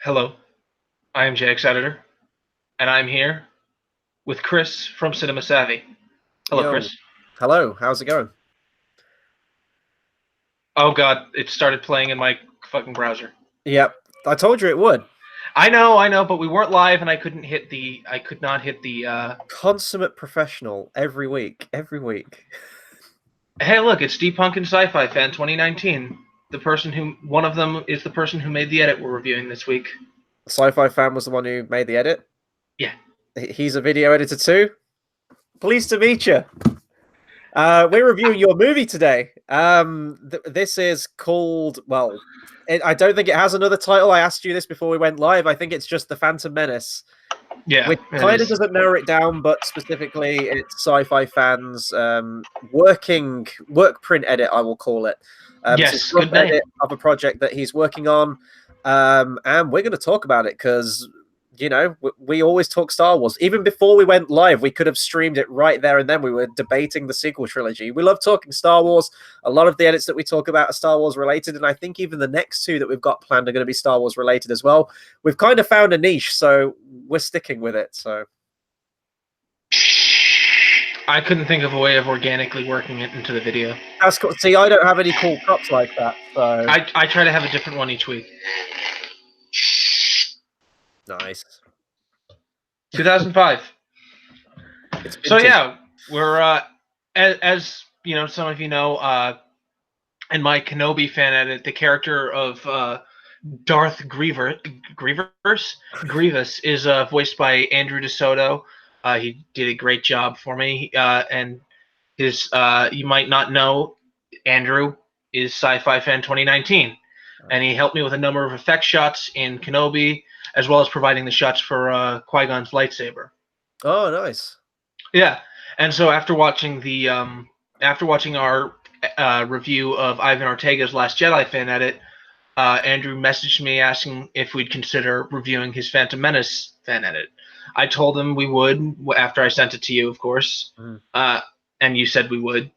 Hello, I am JX Editor, and I'm here with Chris from Cinema Savvy. Hello, Yo, Chris. hello. How's it going? Oh god, it started playing in my fucking browser. Yep, I told you it would. I know, but we weren't live, and I could not hit the. Consummate professional every week, every week. Hey, look, it's Deepunk and Sci-Fi Fan 2019. One of them is the person who made the edit we're reviewing this week. SciFifan was the one who made the edit. Yeah. He's a video editor too. Pleased to meet you. We're reviewing your movie today. This is called, well, I don't think it has another title. I asked you this before we went live. I think it's just The Phantom Menace. Yeah, Which kind of doesn't narrow it down, but specifically it's Sci-Fifan's work print edit, I will call it. Yes, it's a rough good name. edit of a project that he's working on, and we're going to talk about it because, you know, we always talk Star Wars. Even before we went live, we could have streamed it right there and then. We were debating the sequel trilogy. We love talking Star Wars. A lot of the edits that we talk about are Star Wars related, and I think even the next two that we've got planned are going to be Star Wars related as well. We've kind of found a niche, so we're sticking with it. So I couldn't think of a way of organically working it into the video. that's cool. See, I don't have any cool props like that. So I try to have a different one each week. nice. 2005. It's So yeah, we're as you know, some of you know, in my Kenobi fan edit, the character of Darth Grievous is voiced by Andrew DeSoto. He did a great job for me, and his you might not know, Andrew is Sci-Fi Fan 2019, and he helped me with a number of effect shots in Kenobi, as well as providing the shots for Qui-Gon's lightsaber. Oh, nice. Yeah, and so after watching our review of Ivan Ortega's Last Jedi fan edit, Andrew messaged me asking if we'd consider reviewing his Phantom Menace fan edit. I told him we would after I sent it to you, of course, and you said we would.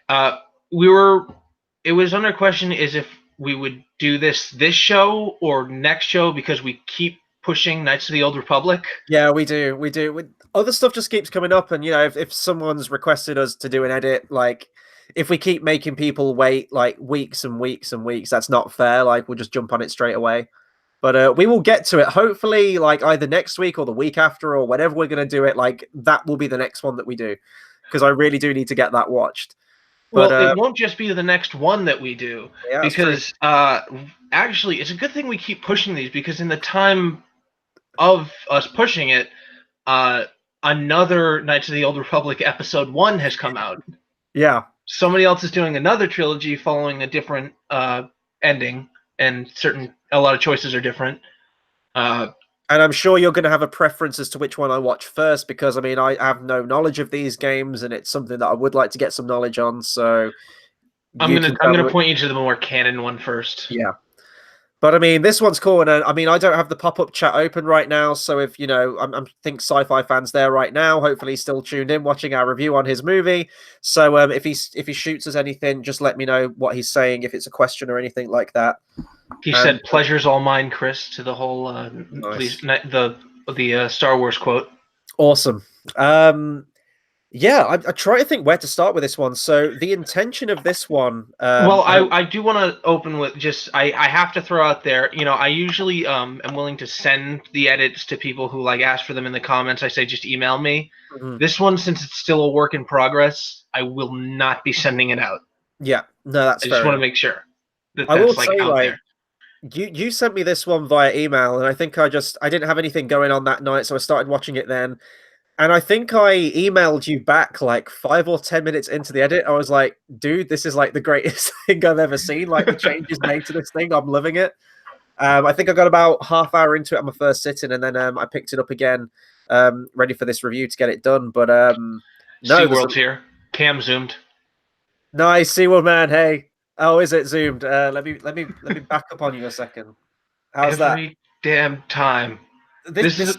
It was under question is if we would do this show or next show because we keep pushing Knights of the Old Republic. Yeah, we do. Other stuff just keeps coming up, and you know, if someone's requested us to do an edit, like if we keep making people wait like weeks and weeks and weeks, that's not fair. Like we'll just jump on it straight away. But we will get to it. Hopefully, like either next week or the week after, or whenever we're going to do it. Like that will be the next one that we do, because I really do need to get that watched. But, well, it won't just be the next one that we do, yeah, because actually, it's a good thing we keep pushing these, because in the time of us pushing it, another Knights of the Old Republic Episode 1 has come out. Yeah. Somebody else is doing another trilogy following a different ending, and a lot of choices are different. And I'm sure you're going to have a preference as to which one I watch first, because I mean, I have no knowledge of these games, and it's something that I would like to get some knowledge on. So I'm gonna point you to the more canon one first. Yeah. But I mean, this one's cool, and I mean, I don't have the pop-up chat open right now, so if you know, I think Sci-Fi Fan's there right now. Hopefully, he's still tuned in, watching our review on his movie. So if he shoots us anything, just let me know what he's saying, if it's a question or anything like that. He said, "Pleasure's all mine, Chris." To the whole nice. the Star Wars quote. Awesome. Yeah, I try to think where to start with this one. So the intention of this one. Well, I do want to open with just I have to throw out there. You know, I usually am willing to send the edits to people who like ask for them in the comments. I say just email me. This one, since it's still a work in progress, I will not be sending it out. Yeah, no, that's. I just want to make sure that I will say, like, you sent me this one via email, and I think I didn't have anything going on that night, so I started watching it then. And I think I emailed you back like 5 or 10 minutes into the edit. I was like, dude, this is like the greatest thing I've ever seen. Like the changes made to this thing, I'm loving it. I think I got about half hour into it on my first sitting, and then I picked it up again, ready for this review to get it done. But no, SeaWorld's here. Cam zoomed. Nice, SeaWorld man. Hey, oh, is it zoomed? Let me back up on you a second. How's that? Every damn time. This is.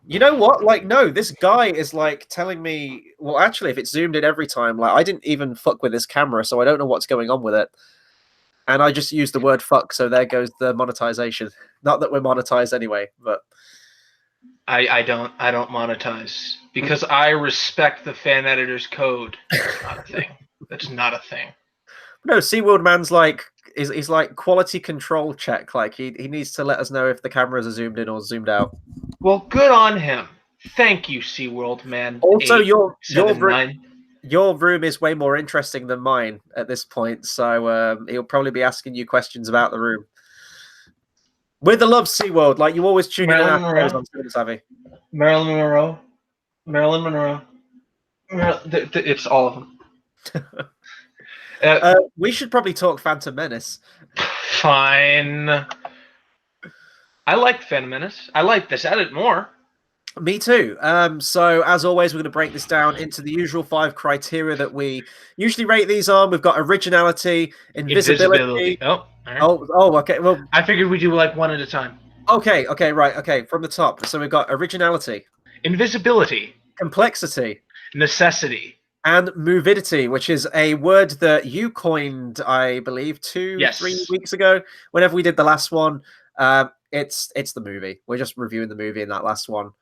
You know what? Like, no, this guy is like telling me. Well, actually, if it's zoomed in every time, like I didn't even fuck with this camera, so I don't know what's going on with it. And I just used the word fuck, so there goes the monetization. Not that we're monetized anyway, but I don't monetize because I respect the fan editor's code. That's not a thing. That's not a thing. No, SeaWorld man's like he's like quality control check. Like he needs to let us know if the cameras are zoomed in or zoomed out. Well, good on him. Thank you, SeaWorld man. Also, your room is way more interesting than mine at this point, so he'll probably be asking you questions about the room. With the love, SeaWorld, like you always tune in our shows on Cinema Savvy. Marilyn Monroe. It's all of them. We should probably talk Phantom Menace. Fine. I liked Phantom Menace. I like this edit more. Me too. So as always, we're going to break this down into the usual 5 criteria that we usually rate these on. We've got originality, invisibility. Oh, right. Oh, okay. Well, I figured we do like one at a time. Okay, right. Okay, from the top. So we've got originality, invisibility, complexity, necessity, and movidity, which is a word that you coined, I believe, 3 weeks ago. Whenever we did the last one, it's the movie. We're just reviewing the movie in that last one.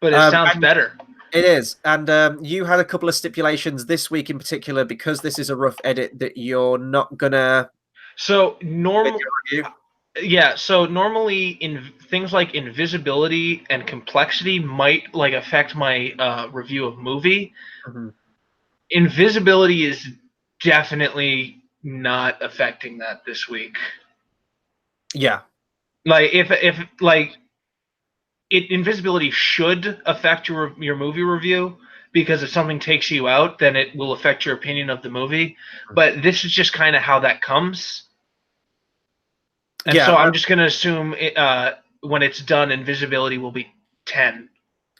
But it sounds better. It is. And you had a couple of stipulations this week in particular, because this is a rough edit, that you're not gonna. So normally, so normally in things like invisibility and complexity might like affect my review of movie. Mm-hmm. Invisibility is definitely not affecting that this week. Yeah. Like if like invisibility should affect your movie review, because if something takes you out, then it will affect your opinion of the movie. But this is just kind of how that comes. And so I'm just going to assume when it's done, invisibility will be 10.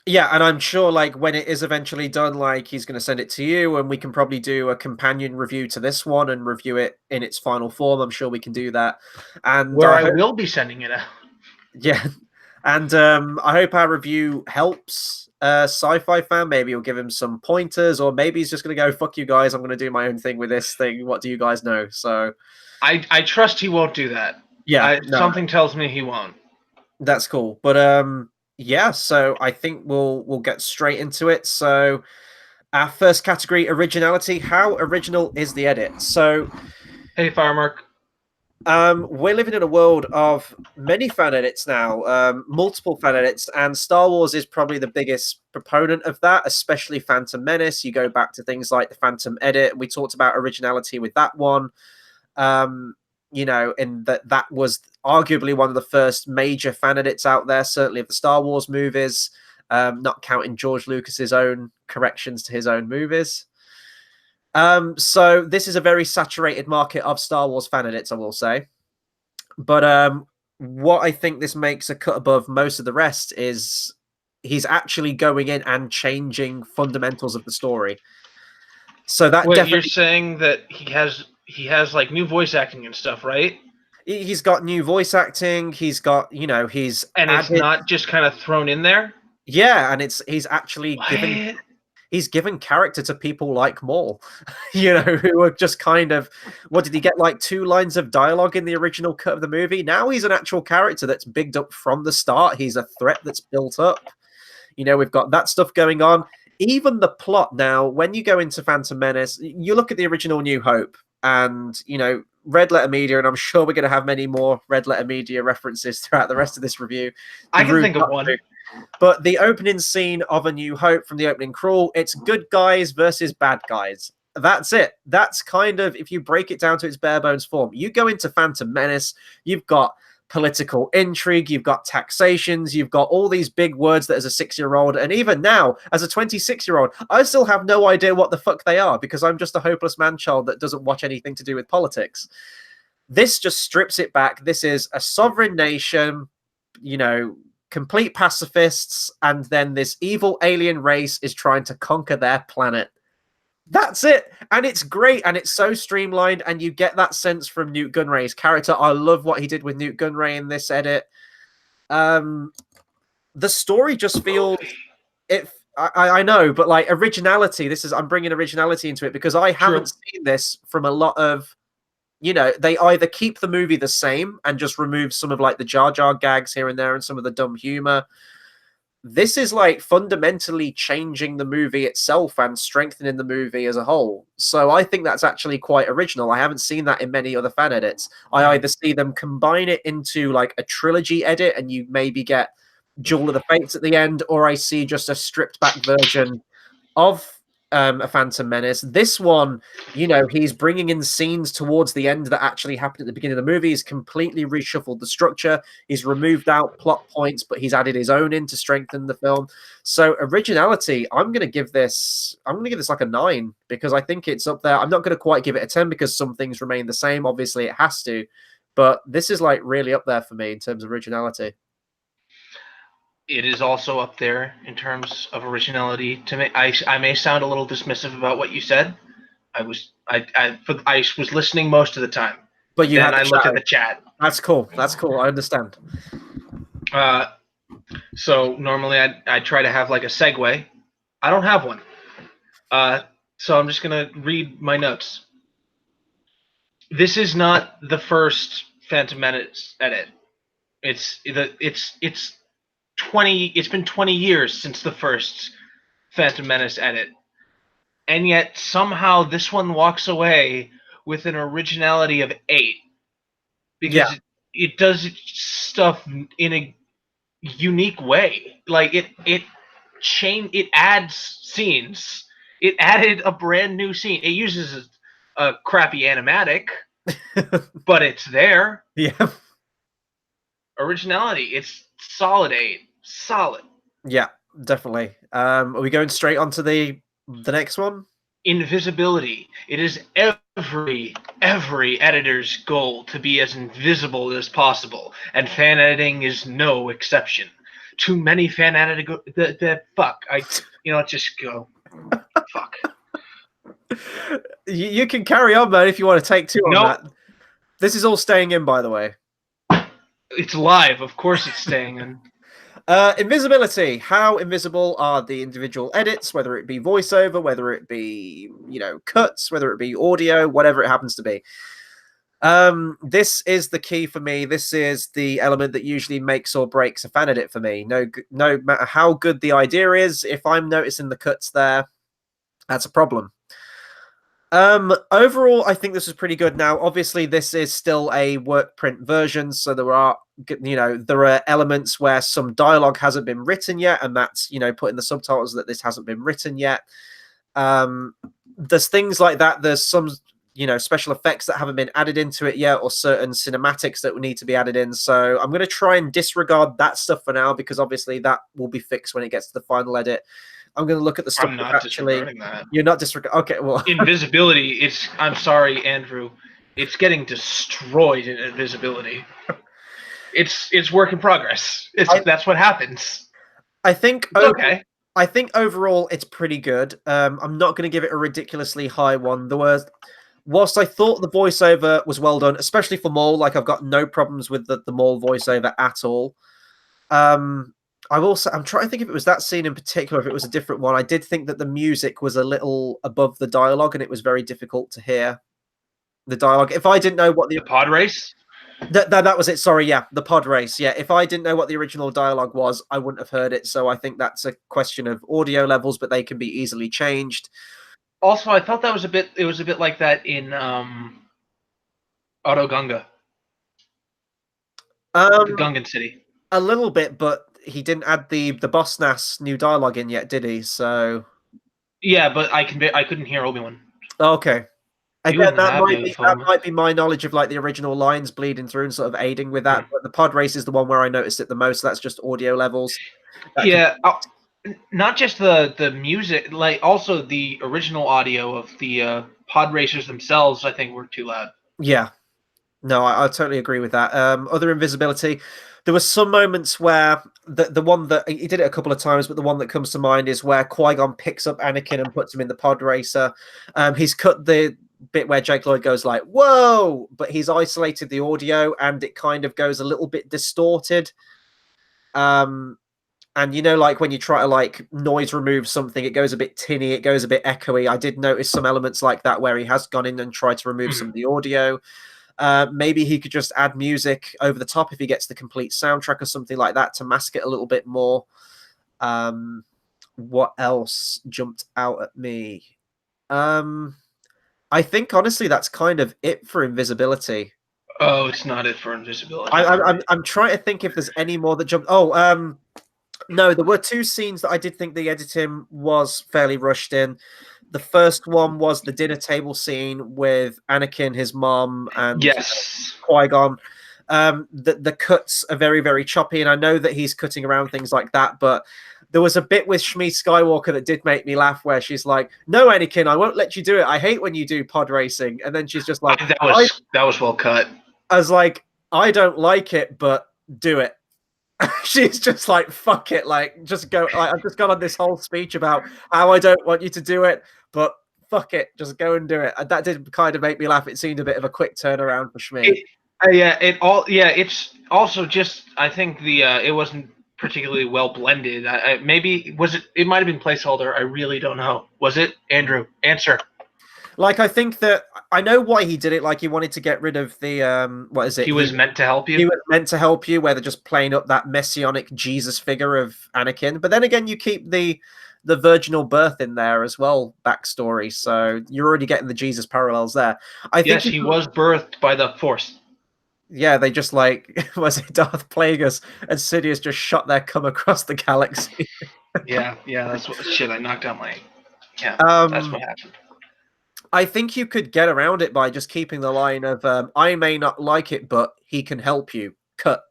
Yeah, and I'm sure like when it is eventually done, like he's going to send it to you, and we can probably do a companion review to this one and review it in its final form. I'm sure we can do that. And where I will be sending it out. Yeah. And I hope our review helps SciFifan. Maybe you'll give him some pointers, or maybe he's just going to go, fuck you guys, I'm going to do my own thing with this thing. What do you guys know? So I trust he won't do that. Yeah. Something tells me he won't. That's cool. But yeah, so I think we'll get straight into it. So our first category, originality. How original is the edit? So hey, Firemark. We're living in a world of many fan edits now, multiple fan edits, and Star Wars is probably the biggest proponent of that, especially Phantom Menace. You go back to things like the Phantom edit. We talked about originality with that one. You know, and that was arguably one of the first major fan edits out there, certainly of the Star Wars movies, not counting George Lucas's own corrections to his own movies. So this is a very saturated market of Star Wars fan edits, I will say. But what I think this makes a cut above most of the rest is he's actually going in and changing fundamentals of the story. So that definitely, you're saying that he has like new voice acting and stuff, right? He's got new voice acting. He's got, you know, it's not just kind of thrown in there. Yeah, and he's actually given character to people like Maul, you know, who are just kind of, what did he get, like 2 lines of dialogue in the original cut of the movie? Now he's an actual character that's bigged up from the start. He's a threat that's built up. You know, we've got that stuff going on. Even the plot now, when you go into Phantom Menace, you look at the original New Hope and, you know, Red Letter Media, and I'm sure we're going to have many more Red Letter Media references throughout the rest of this review. I can think of one. But the opening scene of A New Hope, from the opening crawl, it's good guys versus bad guys. That's it. That's kind of, if you break it down to its bare bones form. You go into Phantom Menace, you've got political intrigue, you've got taxations, you've got all these big words that as a 6-year-old, and even now, as a 26-year-old, I still have no idea what the fuck they are, because I'm just a hopeless man-child that doesn't watch anything to do with politics. This just strips it back. This is a sovereign nation, you know, complete pacifists, and then this evil alien race is trying to conquer their planet. That's it. And it's great, and it's so streamlined, and you get that sense from Newt Gunray's character. I love what he did with Newt Gunray in this edit. The story just feels I know, but like originality, I'm bringing originality into it because I haven't seen this from a lot of, they either keep the movie the same and just remove some of like the Jar Jar gags here and there and some of the dumb humor. This is like fundamentally changing the movie itself and strengthening the movie as a whole. So I think that's actually quite original. I haven't seen that in many other fan edits. I either see them combine it into like a trilogy edit and you maybe get Duel of the Fates at the end, or I see just a stripped back version of a Phantom Menace. This one, he's bringing in scenes towards the end that actually happened at the beginning of the movie. He's completely reshuffled the structure. He's removed out plot points, but he's added his own in to strengthen the film. So originality, I'm going to give this like a 9 because I think it's up there. I'm not going to quite give it a 10 because some things remain the same. Obviously, it has to, but this is like really up there for me in terms of originality. It is also up there in terms of originality to me. I may sound a little dismissive about what you said. I was listening most of the time, but I looked at the chat. That's cool. I understand. So normally I try to have like a segue. I don't have one. So I'm just gonna read my notes. This is not the first Phantom Menace edit. It's been 20 years since the first Phantom Menace edit. And yet somehow this one walks away with an originality of 8. Because it does stuff in a unique way. Like it adds scenes. It added a brand new scene. It uses a crappy animatic, but it's there. Yeah. Originality, it's solid 8. Solid. Yeah, definitely. Are we going straight on to the next one? Invisibility. It is every editor's goal to be as invisible as possible, and fan editing is no exception. Too many fan editing. Just go. Fuck. You can carry on, man, if you want to take 2 on that. This is all staying in, by the way. It's live. Of course it's staying in. Invisibility. How invisible are the individual edits, whether it be voiceover, whether it be, cuts, whether it be audio, whatever it happens to be. This is the key for me. This is the element that usually makes or breaks a fan edit for me. No matter how good the idea is, if I'm noticing the cuts there, that's a problem. Overall, I think this is pretty good. Now, obviously, this is still a work print version, so there are elements where some dialogue hasn't been written yet, and that's, put in the subtitles that this hasn't been written yet. There's things like that. There's some, special effects that haven't been added into it yet, or certain cinematics that need to be added in. So I'm going to try and disregard that stuff for now, because obviously that will be fixed when it gets to the final edit. I'm going to look at the stuff. I'm not disregarding that. You're not disregarding. Okay, well, invisibility. I'm sorry, Andrew. It's getting destroyed in invisibility. It's work in progress. That's what happens. I think okay. I think overall it's pretty good. I'm not going to give it a ridiculously high one. Whilst I thought the voiceover was well done, especially for Maul, like I've got no problems with the Maul voiceover at all. I'm trying to think if it was that scene in particular, if it was a different one. I did think that the music was a little above the dialogue, and it was very difficult to hear the dialogue. If I didn't know what the pod race, that was it. Sorry, yeah, the pod race. Yeah, if I didn't know what the original dialogue was, I wouldn't have heard it. So I think that's a question of audio levels, but they can be easily changed. Also, I thought it was a bit like that in Auto Gunga, the Gungan city. A little bit, but he didn't add the Boss Nass new dialogue in yet, did he? So yeah, but I couldn't hear Obi-Wan. Okay. Again, that might be my knowledge of like the original lines bleeding through and sort of aiding with that. But the pod race is the one where I noticed it the most. So that's just audio levels. Not just the music, like also the original audio of the pod racers themselves. I think were too loud. Yeah, no, I totally agree with that. Other invisibility. There were some moments where the one that he did it a couple of times, but the one that comes to mind is where Qui-Gon picks up Anakin and puts him in the pod racer. He's cut the bit where Jake Lloyd goes like, whoa, but he's isolated the audio and it kind of goes a little bit distorted. And like when you try to like noise remove something, it goes a bit tinny, it goes a bit echoey. I did notice some elements like that where he has gone in and tried to remove some of the audio. Maybe he could just add music over the top if he gets the complete soundtrack or something like that to mask it a little bit more. What else jumped out at me? I think honestly that's kind of it for invisibility. Oh, it's not it for invisibility. I'm trying to think if there's any more that jumped. Oh, no, there were two scenes that I did think the editing was fairly rushed in. The first one was the dinner table scene with Anakin, his mom, and Qui-Gon. The cuts are very, very choppy, and I know that he's cutting around things like that, but there was a bit with Shmi Skywalker that did make me laugh where she's like, "No, Anakin, I won't let you do it. I hate when you do pod racing." And then she's just like, that was well cut. I was like, "I don't like it, but do it." She's just like, "Fuck it, like just go." Like, I've just gone on this whole speech about how I don't want you to do it, but fuck it, just go and do it. And that did kind of make me laugh. It seemed a bit of a quick turnaround for Shmi. It's also just, I think it wasn't particularly well blended. Maybe was it? It might have been placeholder. I really don't know. Was it? Andrew, answer. Like, I think that I know why he did it. Like, he wanted to get rid of the what is it? He was meant to help you. He was meant to help you, where they're just playing up that messianic Jesus figure of Anakin. But then again, you keep the virginal birth in there as well, backstory. So you're already getting the Jesus parallels there. I think he was birthed by the Force. Yeah, they just like, was it Darth Plagueis and Sidious just shot their cum across the galaxy? yeah, that's what shit. I knocked out my. Yeah, that's what happened. I think you could get around it by just keeping the line of "I may not like it, but he can help you." Cut.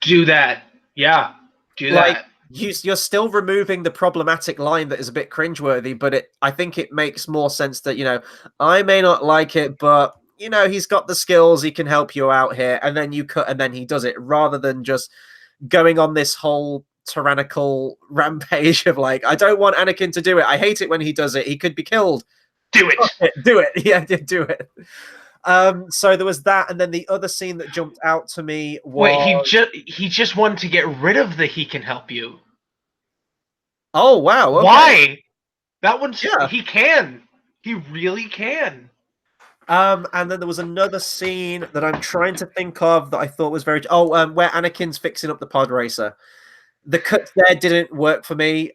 Do that. Yeah, do that. You're still removing the problematic line that is a bit cringeworthy, but I think it makes more sense that, I may not like it, but he's got the skills, he can help you out here, and then you cut and then he does it, rather than just going on this whole tyrannical rampage of like, I don't want Anakin to do it. I hate it when he does it. He could be killed. Do it. Do it. Yeah, do it. So there was that, and then the other scene that jumped out to me was... Wait, he just wanted to get rid of the "he can help you." Oh, wow. Okay. Why? That one's... Yeah. He can. He really can. And then there was another scene that I'm trying to think of that I thought was very... where Anakin's fixing up the pod racer. The cuts there didn't work for me.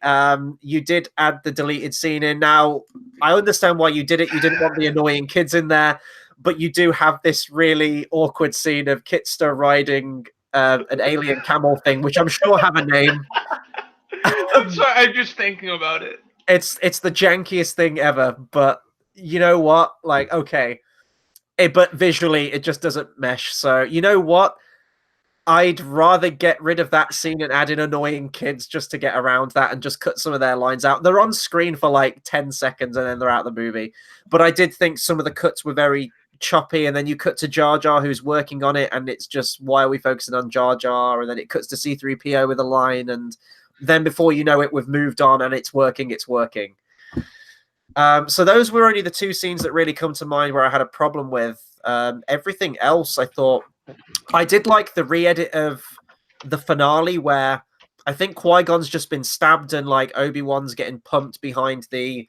You did add the deleted scene in. Now, I understand why you did it. You didn't want the annoying kids in there, but you do have this really awkward scene of Kitster riding an alien camel thing, which I'm sure have a name. I'm sorry, I'm just thinking about it. It's the jankiest thing ever, but you know what? Like, okay. But visually, it just doesn't mesh. So, you know what? I'd rather get rid of that scene and add in annoying kids just to get around that and just cut some of their lines out. They're on screen for like 10 seconds and then they're out of the movie. But I did think some of the cuts were very choppy, and then you cut to Jar Jar who's working on it, and it's just, why are we focusing on Jar Jar? And then it cuts to C-3PO with a line, and then before you know it, we've moved on and it's working. So those were only the two scenes that really come to mind where I had a problem with. Everything else, I thought... I did like the re-edit of the finale where I think Qui-Gon's just been stabbed and like Obi-Wan's getting pumped behind the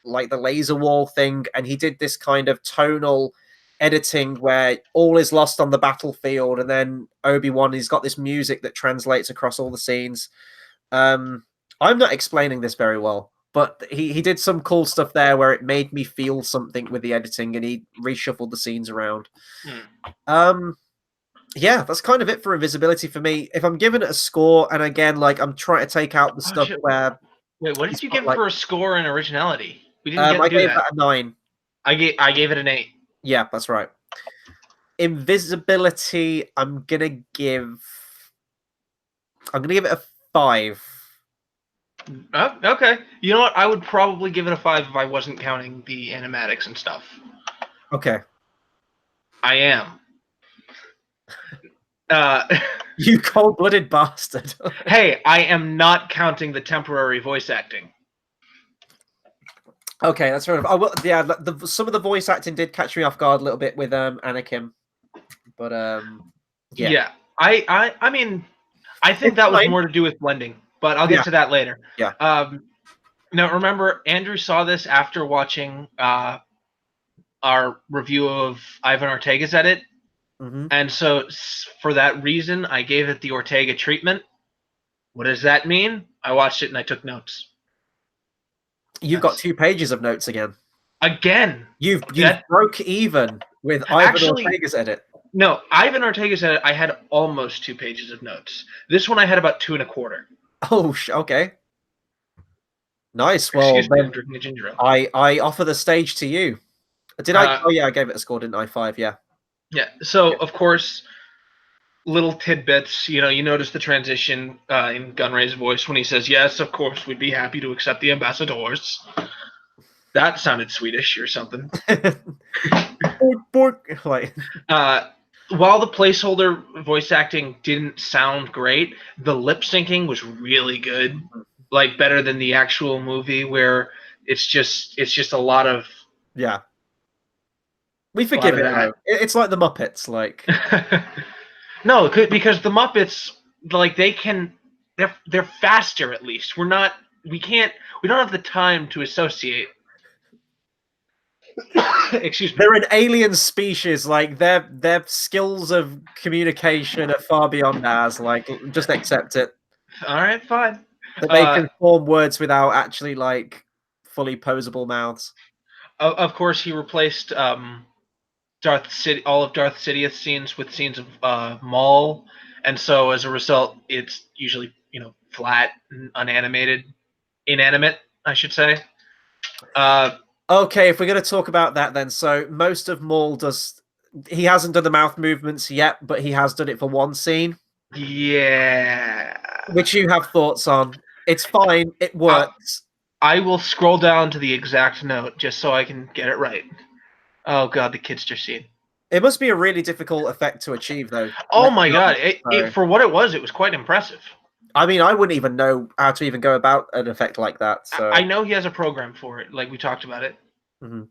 laser wall thing, and he did this kind of tonal editing where all is lost on the battlefield, and then Obi-Wan, he's got this music that translates across all the scenes. I'm not explaining this very well, but he did some cool stuff there where it made me feel something with the editing, and he reshuffled the scenes around. Yeah, that's kind of it for invisibility for me. If I'm giving it a score, and again, like, I'm trying to take out the stuff where... Wait, what did you give for a score in originality? We didn't get to do that. I gave that a 9. I gave it an 8. Yeah, that's right. Invisibility, I'm gonna give it a 5. Oh, okay. You know what? I would probably give it a 5 if I wasn't counting the animatics and stuff. Okay. I am. You cold-blooded bastard. Hey, I am not counting the temporary voice acting. Okay, that's fair enough. I will, yeah, some of the voice acting did catch me off guard a little bit with Anakin, but yeah. Yeah, I mean, I think that was more to do with blending, but I'll get to that later. Yeah. Now remember, Andrew saw this after watching our review of Ivan Ortega's edit, Mm-hmm. and so for that reason, I gave it the Ortega treatment. What does that mean? I watched it and I took notes. You've got 2 pages of notes again. Again. You've That broke even with Ivan Ortega's edit. No, Ivan Ortega's edit, I had almost 2 pages of notes. This one I had about 2 1/4. Oh, okay. Nice. Well, Excuse me, I'm then drinking a ginger ale. I offer the stage to you. Did I? Oh yeah, I gave it a score, didn't I? 5. Yeah. Yeah. So of course, little tidbits. You notice the transition in Gunray's voice when he says, "Yes, of course, we'd be happy to accept the ambassadors." That sounded Swedish or something. Like, while the placeholder voice acting didn't sound great, the lip syncing was really good. Like better than the actual movie, where it's just a lot of we forgive it though. It's like the Muppets, like. No, because the Muppets, like they're faster at least. We don't have the time to associate. Excuse me. They're an alien species. Like their skills of communication are far beyond ours. Like, just accept it. All right, fine. That they can form words without actually like fully posable mouths. Of course, he replaced all of Darth Sidious's scenes with scenes of Maul, and so as a result, it's usually flat, and inanimate, I should say. Okay, if we're going to talk about that then, so most of Maul he hasn't done the mouth movements yet, but he has done it for one scene. Yeah. Which you have thoughts on. It's fine, it works. I will scroll down to the exact note just so I can get it right. Oh god, the Kidster scene. It must be a really difficult effect to achieve, though. Oh my god, for what it was quite impressive. I mean, I wouldn't even know how to even go about an effect like that. So I know he has a program for it, like we talked about it. Mm-hmm.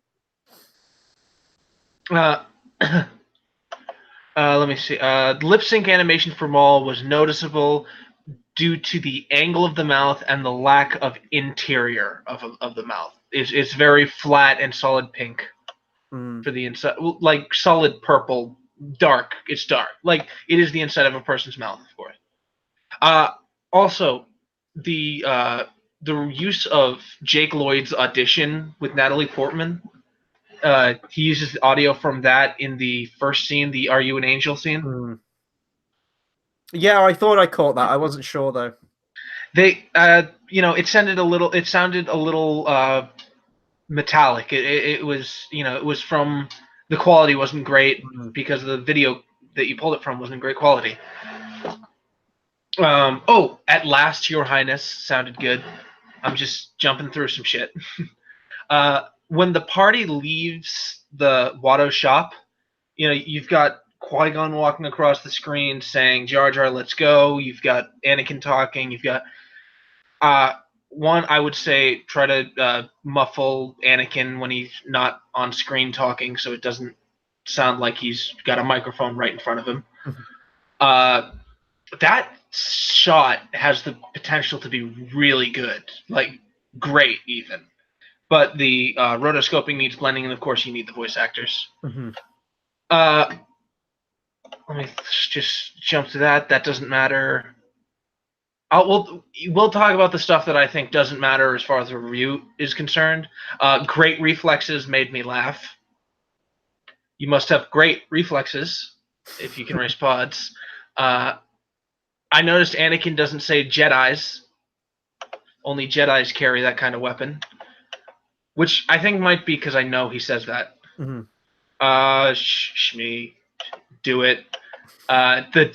Let me see. Lip sync animation for Maul was noticeable due to the angle of the mouth and the lack of interior of the mouth. It's very flat and solid pink for the inside, like solid purple, dark. It's dark, like it is the inside of a person's mouth, of course. Also, the use of Jake Lloyd's audition with Natalie Portman. He uses the audio from that in the first scene, the "Are You an Angel" scene. Yeah, I thought I caught that. I wasn't sure though. They, it sounded a little metallic. It was, it was from the quality wasn't great because the video that you pulled it from wasn't great quality. At last, Your Highness sounded good. I'm just jumping through some shit. When the party leaves the Watto shop, you've got Qui-Gon walking across the screen saying, "Jar Jar, let's go." You've got Anakin talking. You've got one, I would say, try to muffle Anakin when he's not on screen talking, so it doesn't sound like he's got a microphone right in front of him. That shot has the potential to be really good, like great even. But the rotoscoping needs blending, and of course you need the voice actors. Let me just jump to that. That doesn't matter. We'll talk about the stuff that I think doesn't matter as far as the review is concerned. Great reflexes made me laugh. You must have great reflexes if you can race pods. I noticed Anakin doesn't say Jedis. Only Jedis carry that kind of weapon. Which I think might be because I know he says that. Shmi, do it. The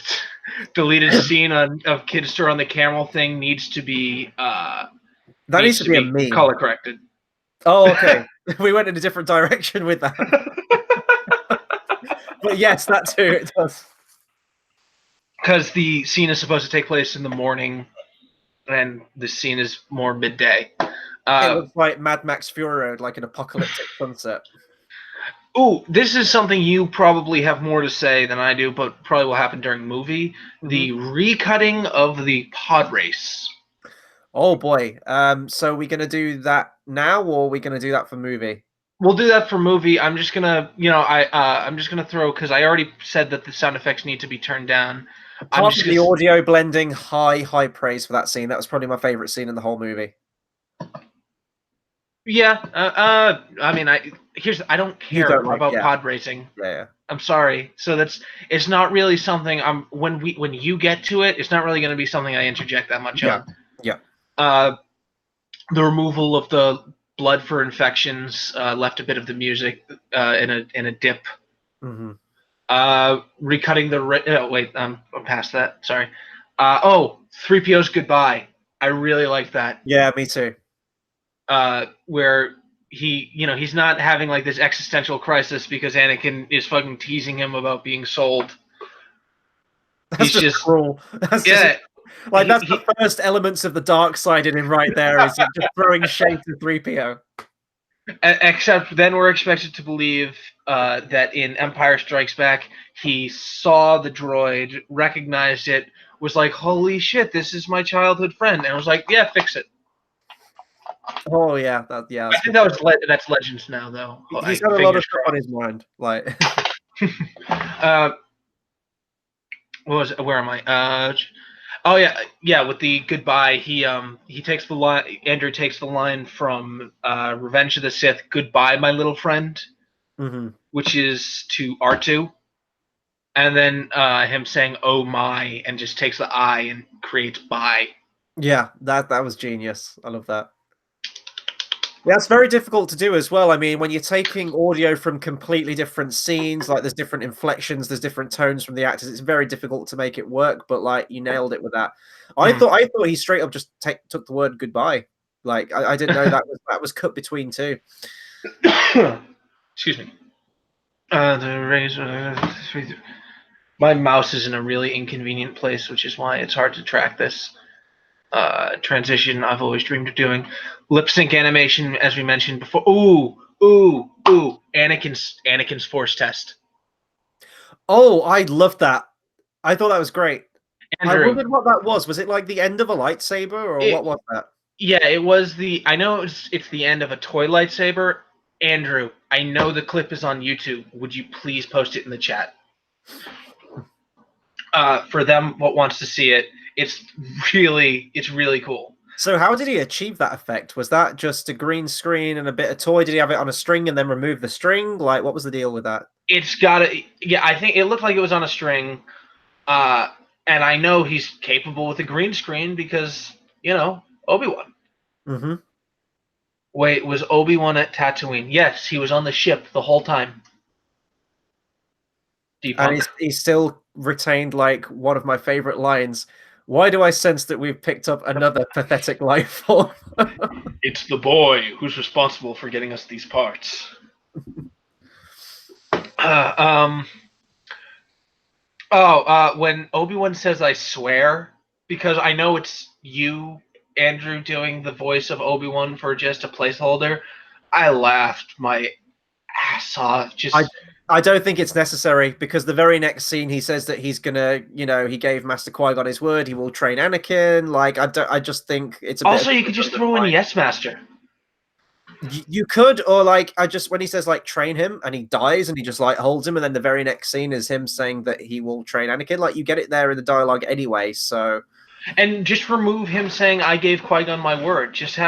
deleted scene of Kidster on the camel thing needs to be that needs to be a meme. Color corrected. Oh, okay. We went in a different direction with that. But yes, that too, it does. Because the scene is supposed to take place in the morning, and the scene is more midday. It looks like Mad Max Fury Road, like an apocalyptic sunset. Ooh, this is something you probably have more to say than I do, but probably will happen during movie. The recutting of the pod race. Oh boy. So are we going to do that now, or are we going to do that for movie? we'll do that for movie. I'm just gonna, I'm just gonna throw because I already said that the sound effects need to be turned down. I'm Apart just from gonna, the audio blending, high praise for that scene. That was probably my favorite scene in the whole movie. yeah. I mean, I don't You care don't like, about yeah, pod racing. yeah. I'm sorry. So it's not really something when you get to it, it's not really going to be something I interject that much Yeah, on. yeah. Uh, the removal of the blood for infections left a bit of the music in a dip. Mm-hmm. Recutting the wait, I'm past that. Sorry. 3PO's goodbye. I really like that. Yeah, me too. Where he's not having like this existential crisis because Anakin is fucking teasing him about being sold. That's He's just just cruel. That's just yeah. like that's the He first elements of the dark side in him right there. Is just throwing shade to 3PO. except then we're expected to believe that in Empire Strikes Back he saw the droid, recognized it, was like, "Holy shit, this is my childhood friend," and was like, "Yeah, fix it." Oh yeah, I that's think good. that's Legends now, though. He's got a lot of Fingers stuff on his crossed. mind. Like, uh, what was it? Where am I? Oh yeah. With the goodbye, he takes the line. Andrew takes the line from Revenge of the Sith. Goodbye, my little friend, mm-hmm. which is to R2, and then him saying "Oh my" and just takes the I and creates "bye." Yeah, that was genius. I love that. Yeah, it's very difficult to do as well. I mean, when you're taking audio from completely different scenes, like there's different inflections, there's different tones from the actors. It's very difficult to make it work. But like, you nailed it with that. Mm. I thought he straight up just took the word goodbye. Like, I didn't know that was cut between two. Excuse me. The razor. My mouse is in a really inconvenient place, which is why it's hard to track this transition I've always dreamed of doing. Lip sync animation, as we mentioned before. Ooh! Anakin's force test. Oh, I loved that. I thought that was great. I Andrew, wondered what that was. Was it like the end of a lightsaber, or it what was that? yeah, it was the. I know it's the end of a toy lightsaber. Andrew, I know the clip is on YouTube. Would you please post it in the chat? For them, what wants to see it, it's really cool. So how did he achieve that effect? Was that just a green screen and a bit of toy? Did he have it on a string and then remove the string? Like, what was the deal with that? It's got a yeah. I think it looked like it was on a string. Uh, and I know he's capable with a green screen because Obi-Wan. Mm-hmm. Wait, was Obi-Wan at Tatooine? Yes, he was on the ship the whole time. And Debunk. he's still retained like one of my favorite lines. Why do I sense that we've picked up another pathetic life form? It's the boy who's responsible for getting us these parts. Uh, um. When Obi-Wan says "I swear," because I know it's you, Andrew, doing the voice of Obi-Wan for just a placeholder, I laughed my ass off. I Just I don't think it's necessary because the very next scene he says that he's gonna, he gave Master Qui-Gon his word, he will train Anakin. Like I just think it's a bit of also a you could just redundant throw in line. Yes Master. You could, or like I just when he says like train him and he dies and he just like holds him, and then the very next scene is him saying that he will train Anakin. Like you get it there in the dialogue anyway. So And just remove him saying "I gave Qui-Gon my word." Just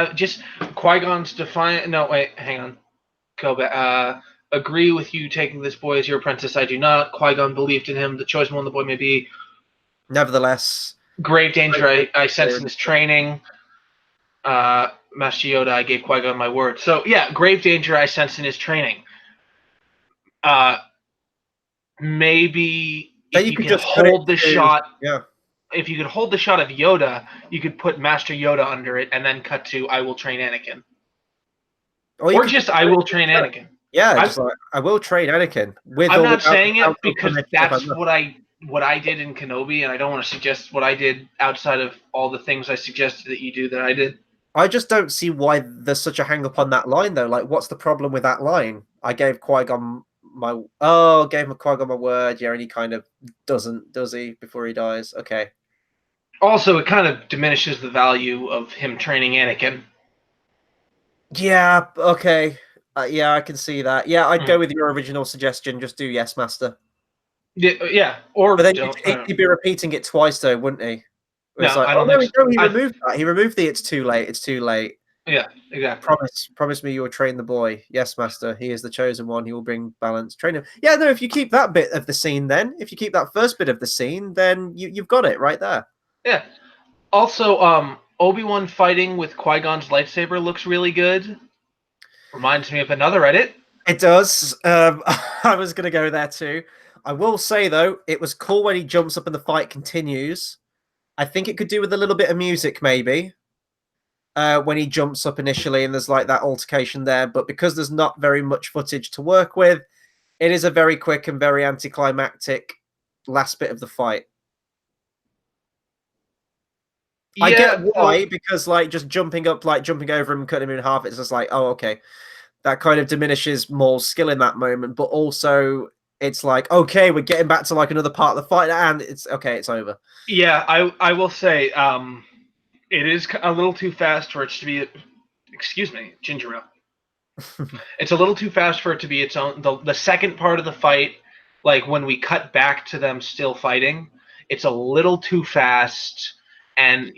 Qui-Gon's defiant. No, wait, hang on. Go back. Agree with you taking this boy as your apprentice. I do not. Qui-Gon believed in him. The choice one the boy may be. nevertheless, Grave danger I sense in weird. his training. Master Yoda, I gave Qui-Gon my word. So yeah, grave danger I sense in his training. Uh, Maybe Then if you you could can just cut it hold the to, shot, yeah, if you could hold the shot of Yoda, you could put Master Yoda under it and then cut to "I will train Anakin," or you or could just just "I cut it will to train the Anakin." yeah, I'm just like I will train Anakin with I'm or not without the saying it council because permission if I that's must. what I did in Kenobi, and I don't want to suggest what I did outside of all the things I suggested that you do that I did. I just don't see why there's such a hang up on that line though. Like, what's the problem with that line? I gave Qui-Gon gave Qui-Gon my word, yeah, and he kind of doesn't, does he, before he dies? Okay. Also, it kind of diminishes the value of him training Anakin. Yeah, okay. Yeah, I can see that. Yeah, I'd go with your original suggestion. Just do yes, master. Yeah, or But then don't. he'd be repeating it twice, though, wouldn't he? It's No, like, I oh don't no, think so. he removed that. He removed the "it's too late, it's too late." Yeah, exactly. Promise me you will train the boy. Yes, master. He is the chosen one. He will bring balance. Train him. Yeah, no. If you keep that bit of the scene, then if you keep that first bit of the scene, then you've got it right there. Yeah. Also, Obi-Wan fighting with Qui-Gon's lightsaber looks really good. Reminds me of another edit. It does. I was going to go there too. I will say, though, it was cool when he jumps up and the fight continues. I think it could do with a little bit of music, maybe, when he jumps up initially and there's like that altercation there. But because there's not very much footage to work with, it is a very quick and very anticlimactic last bit of the fight. Yeah, I get why, because like just jumping up, like jumping over him and cutting him in half, it's just like, oh, okay. That kind of diminishes Maul's skill in that moment, but also it's like, okay, we're getting back to like another part of the fight, and it's okay, it's over. Yeah, I will say, it is a little too fast for it to be. Excuse me, ginger ale. It's a little too fast for it to be its own. The second part of the fight, like when we cut back to them still fighting, it's a little too fast. And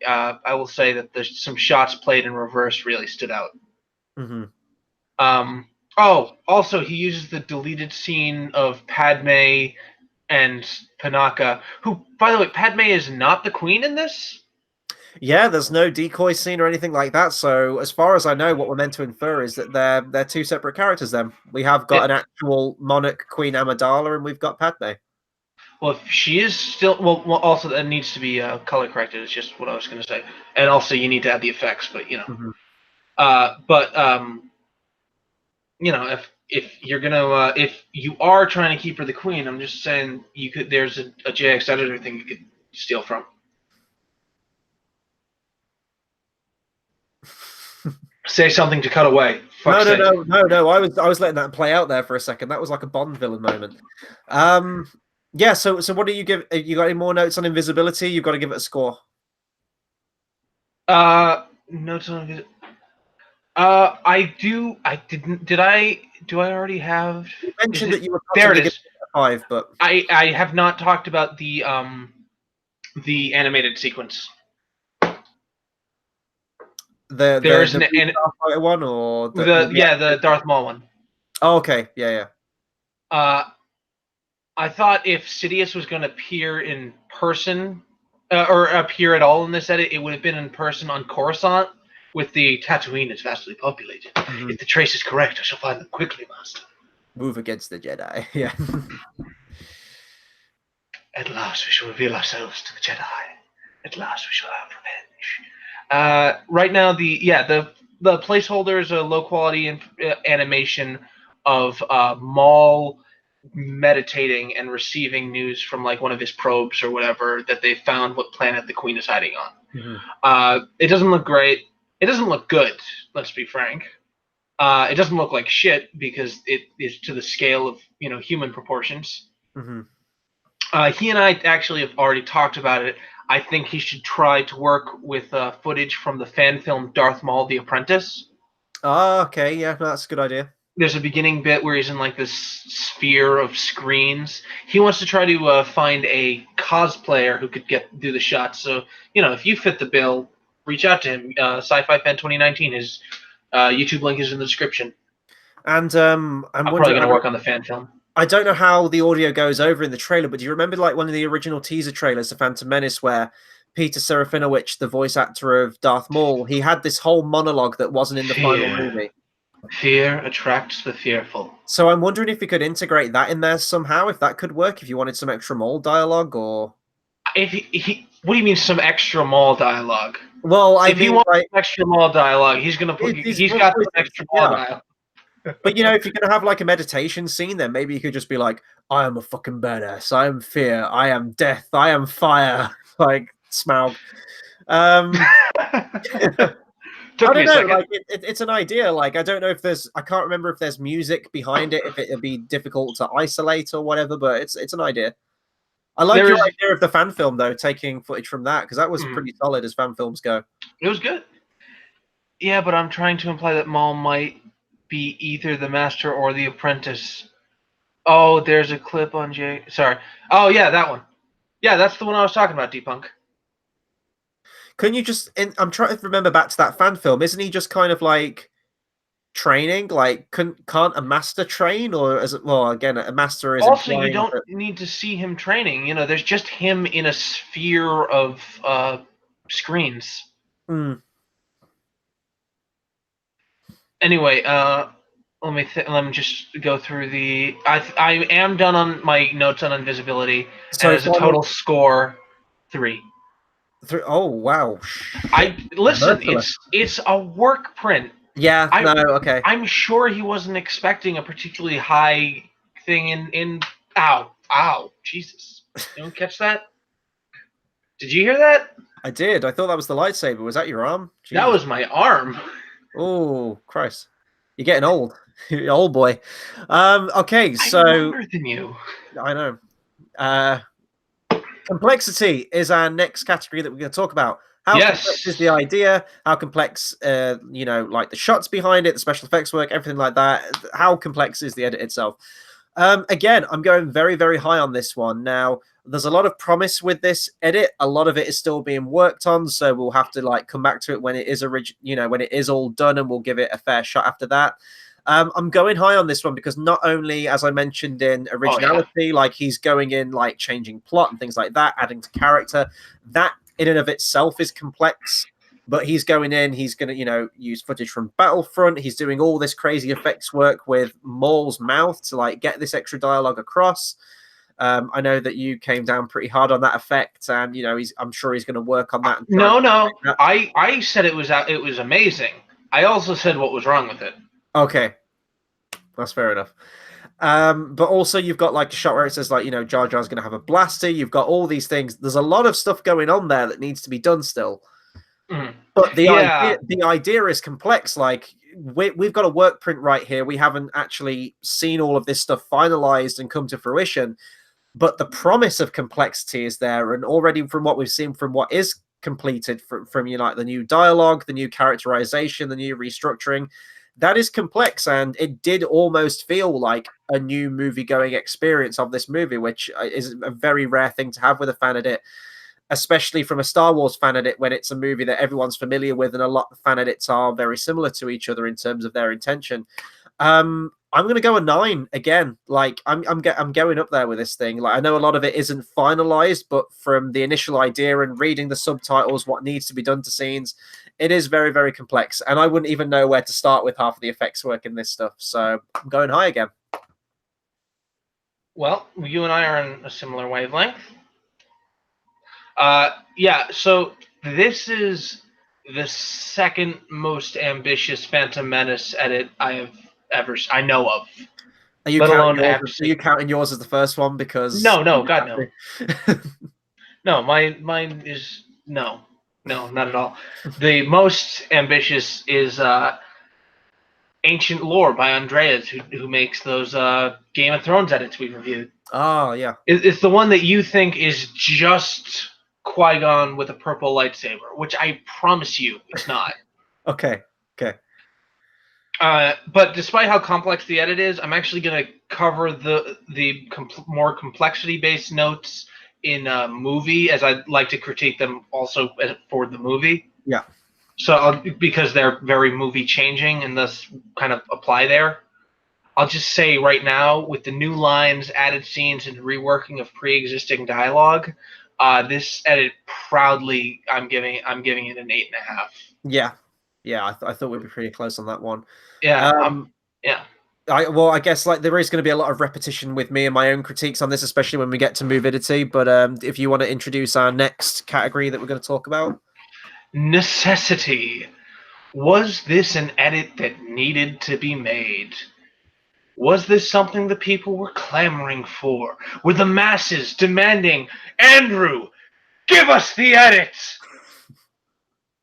I will say that there's some shots played in reverse really stood out. Mm-hmm. Oh, also he uses the deleted scene of Padme and Panaka, who, by the way, Padme is not the queen in this. Yeah, there's no decoy scene or anything like that. So as far as I know, what we're meant to infer is that they're two separate characters. Then we have got an actual monarch, Queen Amidala, and we've got Padme. Well, if she is still well, also that needs to be color corrected. It's just what I was going to say, and also you need to add the effects. But Mm-hmm. If you're gonna if you are trying to keep her the queen, I'm just saying you could. There's a JX editor thing you could steal from. Say something to cut away. No. I was letting that play out there for a second. That was like a Bond villain moment. Yeah. So what do you give? You got any more notes on invisibility? You've got to give it a score. Notes on invisibility. I do. I didn't. Did I? Do I already have? You mentioned that you were there. It is. 5, but I have not talked about the animated sequence. There's an one or the Darth Maul one. Oh, okay, yeah. I thought if Sidious was going to appear in person or appear at all in this edit, it would have been in person on Coruscant. With the Tatooine is vastly populated. Mm-hmm. If the trace is correct, I shall find them quickly, Master. Move against the Jedi. Yeah. At last we shall reveal ourselves to the Jedi. At last we shall have revenge. Right now, the placeholder is a low quality animation of Maul meditating and receiving news from like one of his probes or whatever that they found what planet the Queen is hiding on. Mm-hmm. It doesn't look great. It doesn't look good. Let's be frank. It doesn't look like shit because it is to the scale of human proportions. Mm-hmm. He and I actually have already talked about it. I think he should try to work with footage from the fan film Darth Maul: The Apprentice. Oh, okay, yeah, that's a good idea. There's a beginning bit where he's in like this sphere of screens. He wants to try to find a cosplayer who could do the shots. So if you fit the bill, reach out to him. SciFifan2019. His YouTube link is in the description. And I'm probably going to work on the fan film. I don't know how the audio goes over in the trailer, but do you remember like one of the original teaser trailers, The Phantom Menace, where Peter Serafinowicz, the voice actor of Darth Maul, he had this whole monologue that wasn't in the final movie. Fear attracts the fearful. So I'm wondering if you could integrate that in there somehow, if that could work, if you wanted some extra Maul dialogue, or... If what do you mean some extra Maul dialogue? Well, if he wants extra Maul dialogue, he's going to put... He's got some extra Maul dialogue. But, if you're going to have, like, a meditation scene, then maybe you could just be like, I am a fucking badass. I am fear. I am death. I am fire. Like, Smaug. I don't know. Like, it's an idea. Like, I don't know if there's... I can't remember if there's music behind it, if it'd be difficult to isolate or whatever, but it's an idea. I like your idea of the fan film, though, taking footage from that, because that was pretty solid as fan films go. It was good. Yeah, but I'm trying to imply that Maul might be either the master or the apprentice. Oh, there's a clip on Jay. Sorry. Oh yeah, that one. Yeah, that's the one I was talking about, Depunk. Can you just? I'm trying to remember back to that fan film. Isn't he just kind of like training? Like, can't a master train, or is it? Well, again, a master is Also, you implying don't that. need to see him training. You know, there's just him in a sphere of screens. Mm. Anyway, let me just go through the. I am done on my notes on invisibility, and So as a total score, 3. Oh wow! I Shit. listen. Merciless. It's a work print. Yeah. I No. Okay. I'm sure he wasn't expecting a particularly high thing in. Ow, Jesus! You don't catch that? Did you hear that? I did. I thought that was the lightsaber. Was that your arm? That Jesus. was my arm. Oh Christ! You're getting old. You're old boy. Okay. I'm So younger than you. I know. Uh, Complexity is our next category that we're going to talk about. How complex is the Yes. idea? How complex, like the shots behind it, the special effects work, everything like that. How complex is the edit itself? Again, I'm going very, very high on this one. Now, there's a lot of promise with this edit. A lot of it is still being worked on, so we'll have to like come back to it when it is when it is all done, and we'll give it a fair shot after that. I'm going high on this one because not only, as I mentioned in originality, like he's going in like changing plot and things like that, adding to character. That in and of itself is complex. But he's going in, he's going to, use footage from Battlefront. He's doing all this crazy effects work with Maul's mouth to like get this extra dialogue across. I know that you came down pretty hard on that effect, and I'm sure he's going to work on that. And No, that. I said it was amazing. I also said what was wrong with it. Okay, that's fair enough. But also you've got like a shot where it says like, Jar Jar's going to have a blaster. You've got all these things. There's a lot of stuff going on there that needs to be done still. Mm. But Yeah. the idea is complex. Like we've got a work print right here. We haven't actually seen all of this stuff finalized and come to fruition. But the promise of complexity is there, and already from what we've seen, from what is completed from like the new dialogue, the new characterization, the new restructuring, that is complex, and it did almost feel like a new movie-going experience of this movie, which is a very rare thing to have with a fan edit, especially from a Star Wars fan edit when it's a movie that everyone's familiar with, and a lot of fan edits are very similar to each other in terms of their intention. I'm gonna go a 9 again. Like I'm going up there with this thing. Like I know a lot of it isn't finalized, but from the initial idea and reading the subtitles, what needs to be done to scenes, it is very, very complex. And I wouldn't even know where to start with half of the effects work in this stuff. So I'm going high again. Well, you and I are on a similar wavelength. Yeah. So this is the second most ambitious Phantom Menace edit I know of. Are you Let counting alone yours? ever Are you counting yours as the first one? Because No, God, no. No, mine is no, not at all. The most ambitious is Ancient Lore by Andreas, who makes those Game of Thrones edits we reviewed. Oh yeah, It's the one that you think is just Qui-Gon with a purple lightsaber, which I promise you it's not. okay. But despite how complex the edit is, I'm actually going to cover the more complexity-based notes in a movie, as I'd like to critique them also for the movie. Yeah. So because they're very movie changing and thus kind of apply there. I'll just say right now, with the new lines, added scenes, and reworking of pre-existing dialogue, this edit proudly I'm giving it an 8.5. Yeah. I thought we'd be pretty close on that one. Yeah, yeah. I guess like there is going to be a lot of repetition with me and my own critiques on this, especially when we get to movidity. But if you want to introduce our next category that we're going to talk about, Necessity. Was this an edit that needed to be made? Was this something the people were clamoring for? Were the masses demanding, Andrew, give us the edits?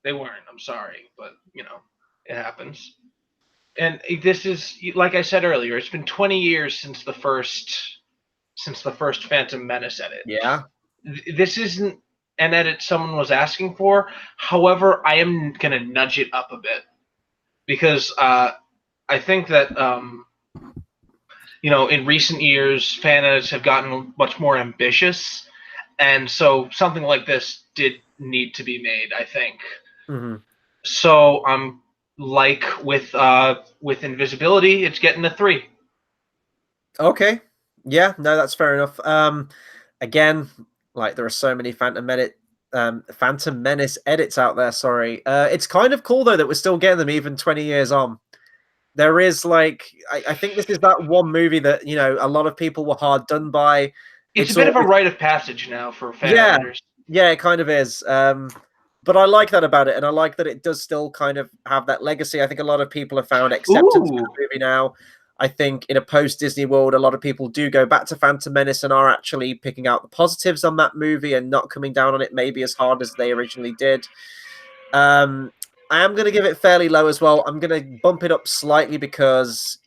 They weren't, I'm sorry, but, it happens. And this is, like I said earlier, it's been 20 years since the first Phantom Menace edit. Yeah. This isn't an edit someone was asking for. However, I am going to nudge it up a bit. Because I think that in recent years, fan edits have gotten much more ambitious, and so something like this did need to be made, I think. Mm-hmm. So I'm like with invisibility, it's getting a 3. Okay. Yeah, no, that's fair enough. Again, like there are so many Phantom Menace edits out there, sorry. It's kind of cool though that we're still getting them even 20 years on. There is like I think this is that one movie that, a lot of people were hard done by. It's a It's bit of a always rite of passage now for fan Yeah. editors. Yeah, it kind of is. But I like that about it, and I like that it does still kind of have that legacy. I think a lot of people have found acceptance for Ooh. the movie now. I think in a post-Disney world, a lot of people do go back to Phantom Menace and are actually picking out the positives on that movie and not coming down on it maybe as hard as they originally did. I am going to give it fairly low as well. I'm going to bump it up slightly because,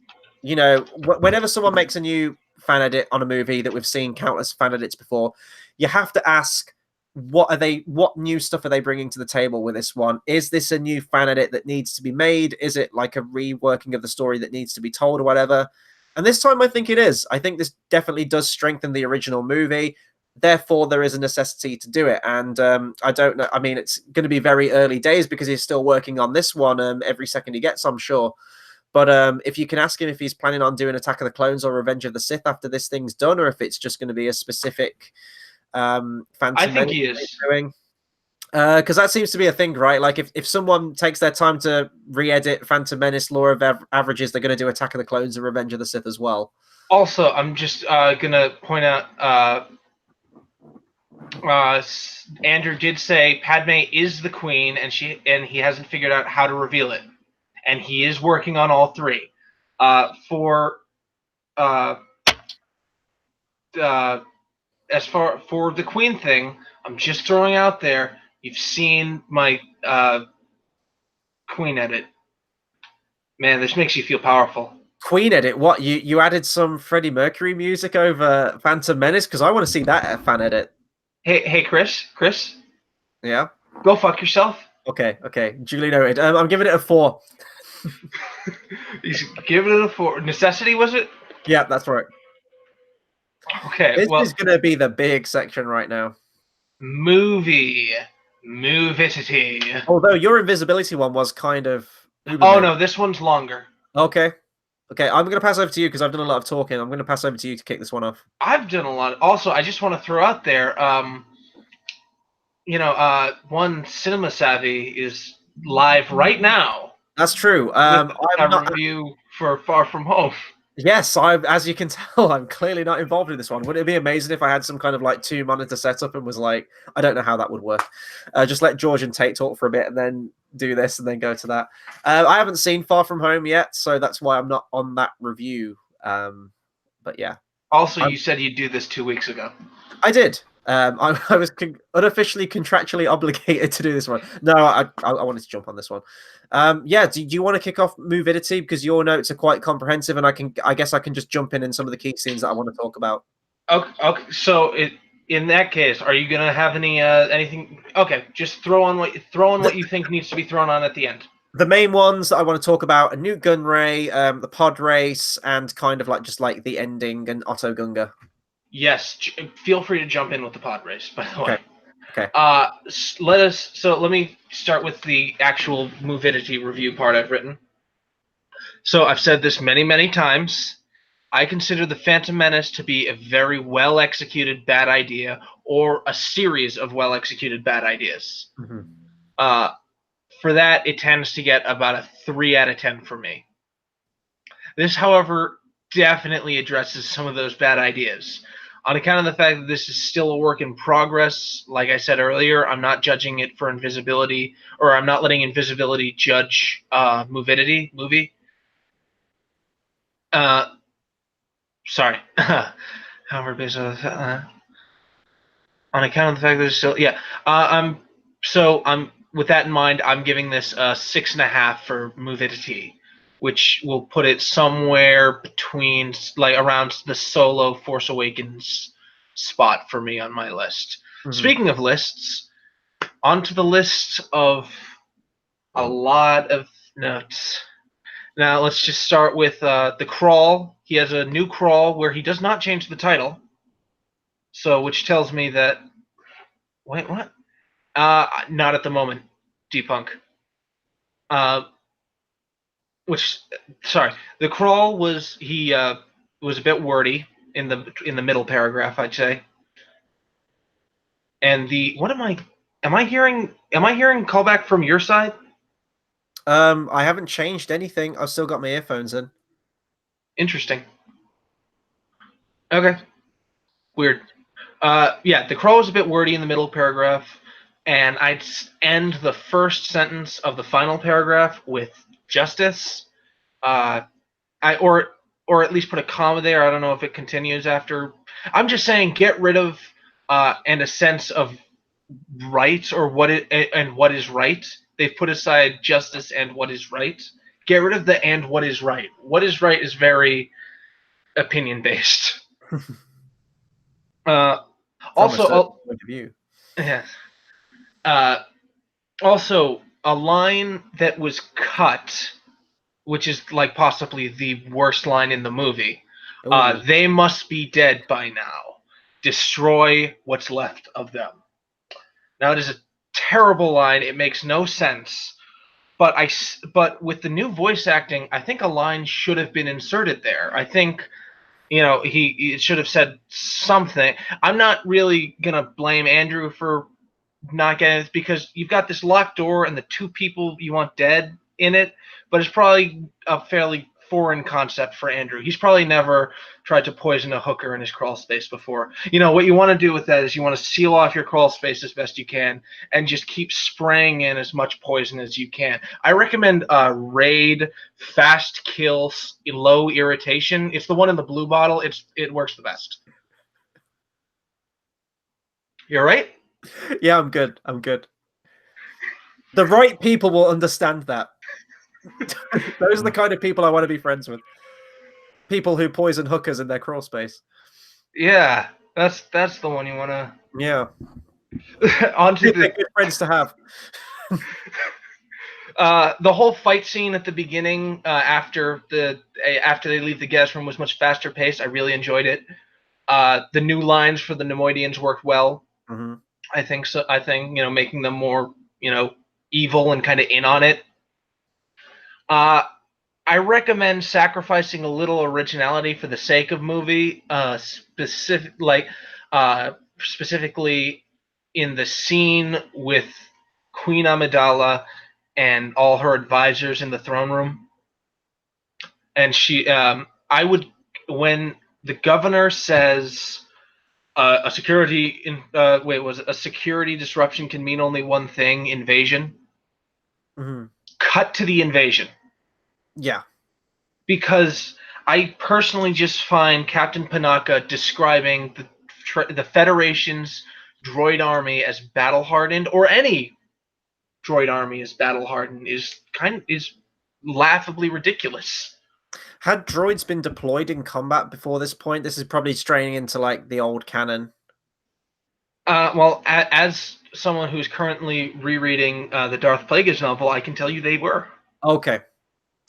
whenever someone makes a new fan edit on a movie that we've seen countless fan edits before, you have to ask, what new stuff are they bringing to the table with this one? Is this a new fan edit that needs to be made? Is it like a reworking of the story that needs to be told or whatever? And this time I think it is. I think this definitely does strengthen the original movie. Therefore, there is a necessity to do it. And I don't know. I mean, it's going to be very early days because he's still working on this one every second he gets, I'm sure. But if you can ask him if he's planning on doing Attack of the Clones or Revenge of the Sith after this thing's done, or if it's just going to be a specific Phantom I think Menace he is. doing. Because that seems to be a thing, right? Like if someone takes their time to re-edit Phantom Menace, Law of Averages, they're going to do Attack of the Clones and Revenge of the Sith as well. Also, I'm just gonna point out. Andrew did say Padme is the queen, and he hasn't figured out how to reveal it, and he is working on all 3. For as for the queen thing, I'm just throwing out there. You've seen my queen edit. Man, this makes you feel powerful. Queen edit? What, you added some Freddie Mercury music over Phantom Menace? Because I want to see that fan edit. Hey, Chris. Yeah. Go fuck yourself. Okay. Duly noted. I'm giving it a 4. He's giving it a 4. Necessity, was it? Yeah, that's right. Okay. This is going to be the big section right now. Movidity. Although your invisibility one was kind of. Oh no, this one's longer. Okay. I'm going to pass over to you because I've done a lot of talking. I'm going to pass over to you to kick this one off. I've done a lot. Also, I just want to throw out there, one Cinema Savvy is live right now. That's true. I'm not review for Far From Home. Yes, as you can tell, I'm clearly not involved in this one. Would it be amazing if I had some kind of like 2-monitor setup and was like, I don't know how that would work. Just let George and Tate talk for a bit and then do this and then go to that. I haven't seen Far From Home yet, so that's why I'm not on that review. But yeah. Also, you said you'd do this 2 weeks ago. I did. I was unofficially contractually obligated to do this one. No, I wanted to jump on this one. Yeah, do you want to kick off Movidity because your notes are quite comprehensive, and I guess I can just jump in some of the key scenes that I want to talk about. Okay. So in that case, are you gonna have anything? Okay, just throw on what you think needs to be thrown on at the end. The main ones that I want to talk about are Nute Gunray, the pod race, and kind of like the ending and Otto Gunga. Yes, feel free to jump in with the pod race, by the way. Okay. Let me start with the actual Movidity review part I've written. So I've said this many, many times. I consider the Phantom Menace to be a very well-executed bad idea, or a series of well-executed bad ideas. Mm-hmm. For that, it tends to get about a 3 out of 10 for me. This, however, definitely addresses some of those bad ideas. On account of the fact that this is still a work in progress, like I said earlier, I'm not judging it for invisibility, or I'm not letting invisibility judge Movidity movie. Sorry. However, based on account of the fact that it's still, with that in mind, I'm giving this a 6.5 for Movidity, which will put it somewhere between, like, around the Solo Force Awakens spot for me on my list. Mm-hmm. Speaking of lists, onto the list of a lot of notes. Now let's just start with the crawl. He has a new crawl where he does not change the title, so which tells me that wait, what? Not at the moment, Dpunk. Which sorry, the crawl was he was a bit wordy in the middle paragraph, I'd say. And the what am I hearing callback from your side? I haven't changed anything. I've still got my earphones in. Interesting. Okay. Weird. Yeah, the crawl was a bit wordy in the middle paragraph, and I'd end the first sentence of the final paragraph with justice. I or at least put a comma there. I don't know if it continues after. I'm just saying, get rid of and a sense of right or what it and what is right. They've put aside justice and what is right. Get rid of the and what is right. What is right is very opinion based. Also, point of view. Yeah. Also, a line that was cut, which is like possibly the worst line in the movie. They must be dead by now. Destroy what's left of them. Now it is a terrible line. It makes no sense. But with the new voice acting, I think a line should have been inserted there. I think he should have said something. I'm not really gonna blame Andrew for not getting it because you've got this locked door and the two people you want dead in it, but it's probably a fairly foreign concept for Andrew. He's probably never tried to poison a hooker in his crawl space before. What you want to do with that is you want to seal off your crawl space as best you can and just keep spraying in as much poison as you can. I recommend Raid Fast Kill Low Irritation. It's the one in the blue bottle. It works the best. You all right? Yeah, I'm good. I'm good. The right people will understand that. Those are the kind of people I want to be friends with. People who poison hookers in their crawl space. Yeah, that's the one you want to. Yeah. Onto the good friends to have. The whole fight scene at the beginning, after they leave the guest room, was much faster paced. I really enjoyed it. The new lines for the Nemoidians worked well. Mm-hmm. I think so. I think making them more evil and kind of in on it. I recommend sacrificing a little originality for the sake of movie, specifically in the scene with Queen Amidala and all her advisors in the throne room. And when the governor says a security disruption can mean only one thing: invasion. Mm-hmm. Cut to the invasion. Yeah. Because I personally just find Captain Panaka describing the Federation's droid army as battle hardened, or any droid army as battle hardened, is laughably ridiculous. Had droids been deployed in combat before this point? This is probably straying into like the old canon. Well, as someone who's currently rereading the Darth Plagueis novel, I can tell you they were. Okay.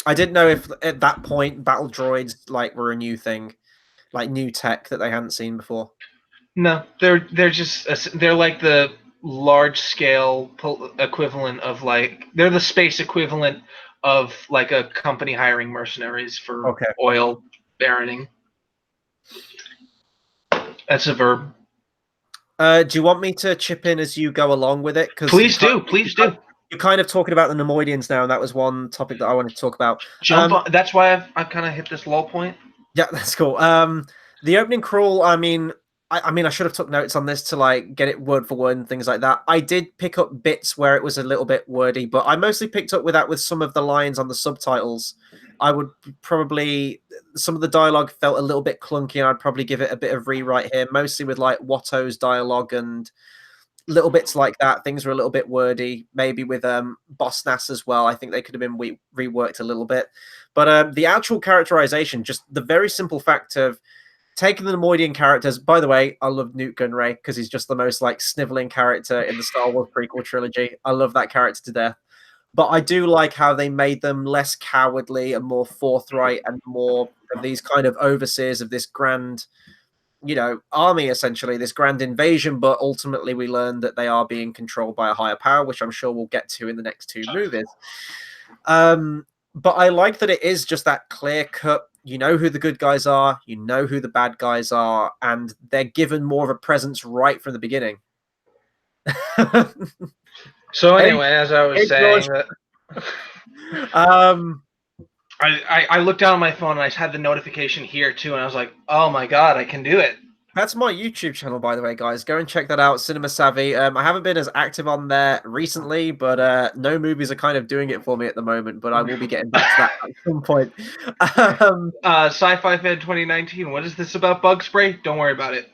I didn't know if at that point battle droids were a new thing, like new tech that they hadn't seen before. No, they're just they're like the large scale equivalent of they're the space equivalent of like a company hiring mercenaries for oil baroning. That's a verb. Do you want me to chip in as you go along with it? Please do. You're kind of talking about the Nemoidians now, and that was one topic that I wanted to talk about. Jump on. That's why I've kind of hit this lull point. Yeah, that's cool. The opening crawl, I mean, I should have took notes on this to get it word for word and things like that. I did pick up bits where it was a little bit wordy, but I mostly picked up with that with some of the lines on the subtitles. I would probably, some of the dialogue felt a little bit clunky, and I'd probably give it a bit of rewrite here, mostly with Watto's dialogue and little bits like that. Things were a little bit wordy, maybe with Boss Nass as well. I think they could have been reworked a little bit. But the actual characterization, just the very simple fact of taking the Nemoidian characters. By the way, I love Newt Gunray because he's just the most sniveling character in the Star Wars prequel trilogy. I love that character to death. But I do like how they made them less cowardly and more forthright and more of these kind of overseers of this grand, army, essentially, this grand invasion. But ultimately, we learn that they are being controlled by a higher power, which I'm sure we'll get to in the next two movies. But I like that it is just that clear cut. You know who the good guys are, you know who the bad guys are, and they're given more of a presence right from the beginning. So anyway, as I was saying, I looked down on my phone and I had the notification here too, and I was like, "Oh my god, I can do it!" That's my YouTube channel, by the way, guys. Go and check that out, Cinema Savvy. I haven't been as active on there recently, but no movies are kind of doing it for me at the moment. But I will be getting back to that at some point. SciFifan2019. What is this about bug spray? Don't worry about it.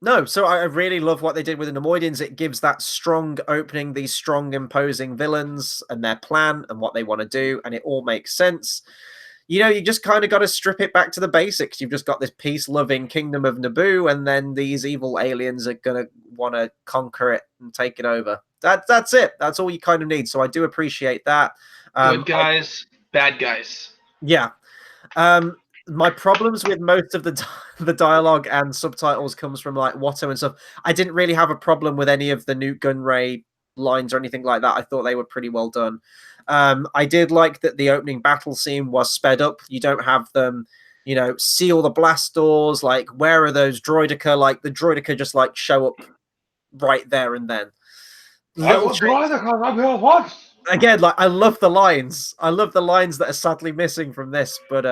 No, so I really love what they did with the Nemoidians. It gives that strong opening, these strong, imposing villains and their plan and what they want to do, and it all makes sense. You just kind of got to strip it back to the basics. You've just got this peace-loving kingdom of Naboo, and then these evil aliens are going to want to conquer it and take it over. That's it. That's all you kind of need. So I do appreciate that. Good guys, bad guys. Yeah. My problems with most of the dialogue and subtitles comes from like Watto and stuff. I didn't really have a problem with any of the Nute Gunray lines or anything like that. I thought they were pretty well done. I did like that the opening battle scene was sped up. You don't have them, see all the blast doors. Like, where are those droideka? Like, the droideka just like show up right there and then. Again, like, I love the lines. I love the lines that are sadly missing from this. But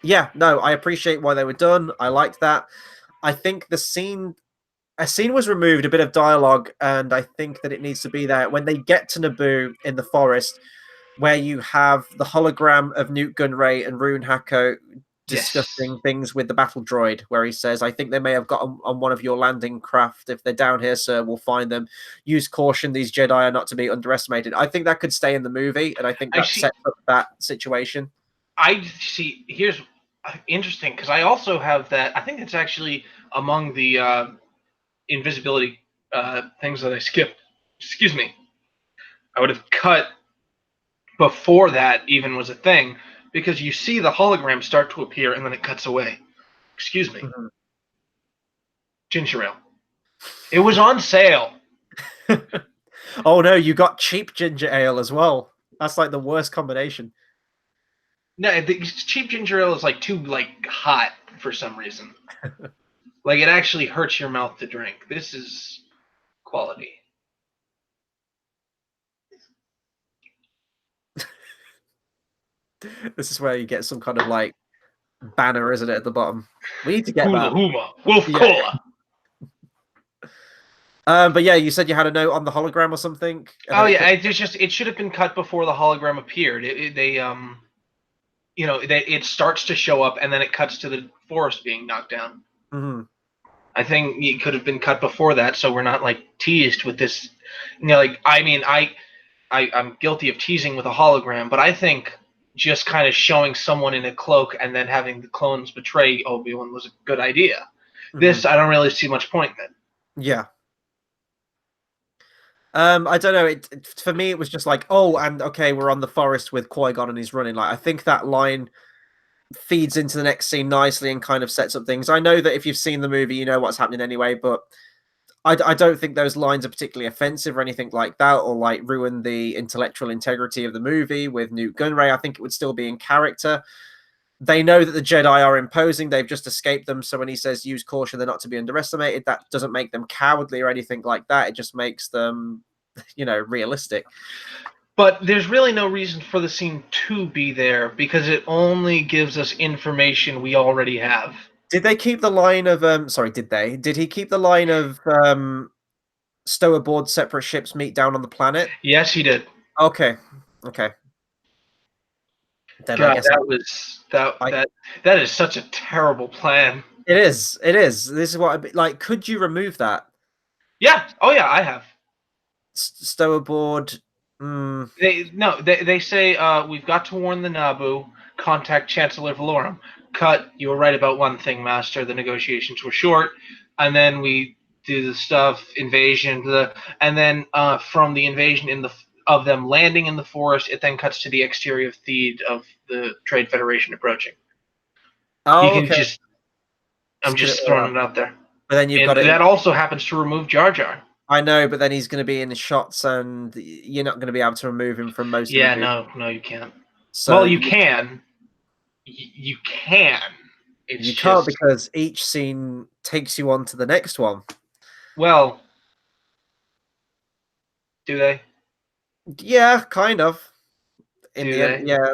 yeah, no, I appreciate why they were done. I liked that. I think a scene was removed, a bit of dialogue, and I think that it needs to be there when they get to Naboo in the forest, where you have the hologram of Nute Gunray and Rune Hako discussing things with the battle droid, where he says, "I think they may have got on one of your landing craft. If they're down here, sir, we'll find them. Use caution. These Jedi are not to be underestimated." I think that could stay in the movie, and I think that sets up that situation. I see. Here's interesting, because I also have that. I think it's actually among the invisibility things that I skipped. Excuse me. I would have cut before that even was a thing, because you see the hologram start to appear and then it cuts away. Excuse me. Mm-hmm. Ginger ale. It was on sale. Oh no, you got cheap ginger ale as well. That's like the worst combination. No, the cheap ginger ale is like too hot for some reason. Like, it actually hurts your mouth to drink. This is quality. This is where you get some kind of like banner, isn't it, at the bottom? We need to get that. Huma, Wolf Cola. But yeah, you said you had a note on the hologram or something. Oh yeah, it should have been cut before the hologram appeared. It starts to show up and then it cuts to the forest being knocked down. Mm-hmm. I think it could have been cut before that, so we're not like teased with this. I'm guilty of teasing with a hologram, but I think just kind of showing someone in a cloak and then having the clones betray Obi-Wan was a good idea. Mm-hmm. This, I don't really see much point in. Yeah. I don't know. For me, it was just like, oh, and okay, we're on the forest with Qui-Gon and he's running. Like, I think that line feeds into the next scene nicely and kind of sets up things. I know that if you've seen the movie, you know what's happening anyway, but I don't think those lines are particularly offensive or anything like that, or like ruin the intellectual integrity of the movie with Nute Gunray. I think it would still be in character. They know that the Jedi are imposing. They've just escaped them. So when he says use caution, they're not to be underestimated, that doesn't make them cowardly or anything like that. It just makes them, realistic. But there's really no reason for the scene to be there, because it only gives us information we already have. Did they keep the line of did he keep the line of stow aboard separate ships meet down on the planet? Yes, he did. Okay. Then God, I guess that is such a terrible plan. It is. This is what could you remove that? Yeah. Oh yeah, I have. Stow aboard. They say we've got to warn the Naboo. Contact Chancellor Valorum. Cut. You were right about one thing, Master. The negotiations were short, and then we do the stuff, invasion, and then from the invasion of them landing in the forest, it then cuts to the exterior of Theed of the Trade Federation approaching. You Oh, can okay. I'm Spin it just all throwing up. it out there. But then you've And got it. that also happens to remove Jar Jar. I know, but then he's going to be in shots, and you're not going to be able to remove him from most of the movie. No, you can't. So Well, you can. You can. It's you can't, just because each scene takes you on to the next one. well, do they? Yeah, kind of. In Do the they? end, yeah,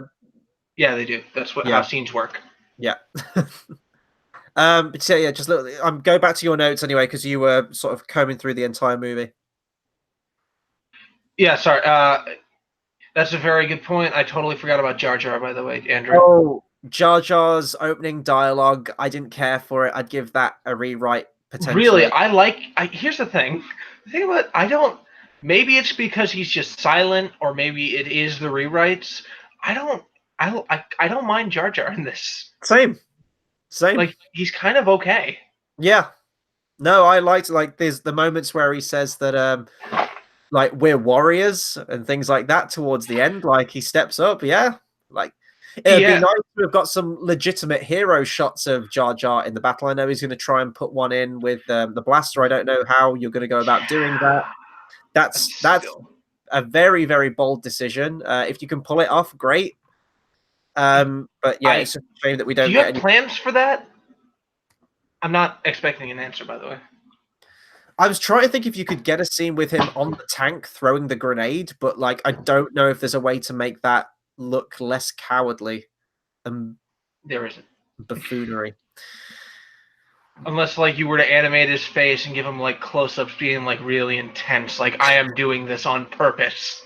Yeah, they do. That's how scenes work. Yeah. But yeah, just look. Go back to your notes anyway, because you were sort of combing through the entire movie. Yeah, sorry. That's a very good point. I totally forgot about Jar Jar, by the way, Andrew. Oh, Jar Jar's opening dialogue, I didn't care for it. I'd give that a rewrite potentially. Really, here's the thing. The thing about I don't. Maybe it's because he's just silent, or maybe it is the rewrites. I don't mind Jar Jar in this. Same. Like, he's kind of okay. Yeah. No, I liked, like, there's the moments where he says that like, we're warriors and things like that towards the end. Like, he steps up. Yeah. Like, it'd be nice to have got some legitimate hero shots of Jar Jar in the battle. I know he's going to try and put one in with the blaster. I don't know how you're going to go about doing that. That's a very, very bold decision. If you can pull it off, great. But yeah, it's a shame that we don't. Do you have plans for that? I'm not expecting an answer, by the way. I was trying to think if you could get a scene with him on the tank throwing the grenade, but like, I don't know if there's a way to make that look less cowardly and there isn't buffoonery. Unless, like, you were to animate his face and give him, like, close-ups being, like, really intense, like, I am doing this on purpose.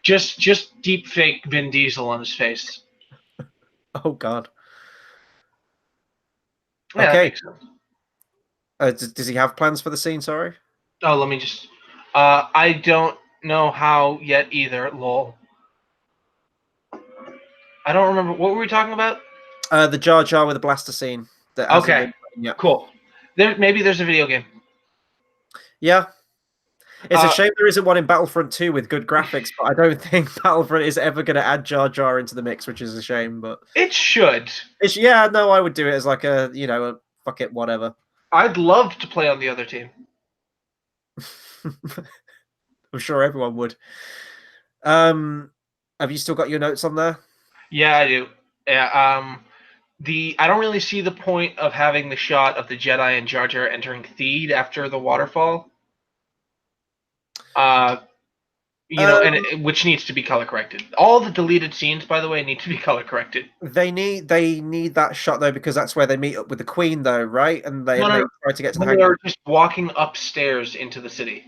just deep fake Vin Diesel on his face. Oh God. Yeah, okay. Does he have plans for the scene? Sorry. Oh, let me just. I don't know how yet either. Lol. I don't remember. What were we talking about? The Jar Jar with the blaster scene. Okay. Cool. Maybe there's a video game. Yeah. It's a shame there isn't one in Battlefront 2 with good graphics, but I don't think Battlefront is ever going to add Jar Jar into the mix, which is a shame. But it should. Yeah, no, I would do it as like a fuck it, whatever. I'd love to play on the other team. I'm sure everyone would. Have you still got your notes on there? Yeah, I do. Yeah. I don't really see the point of having the shot of the Jedi and Jar Jar entering Theed after the waterfall. And which needs to be color corrected. All the deleted scenes, by the way, need to be color corrected. They need that shot though, because that's where they meet up with the Queen, though, right? And they try to get to the hangar. They're just walking upstairs into the city.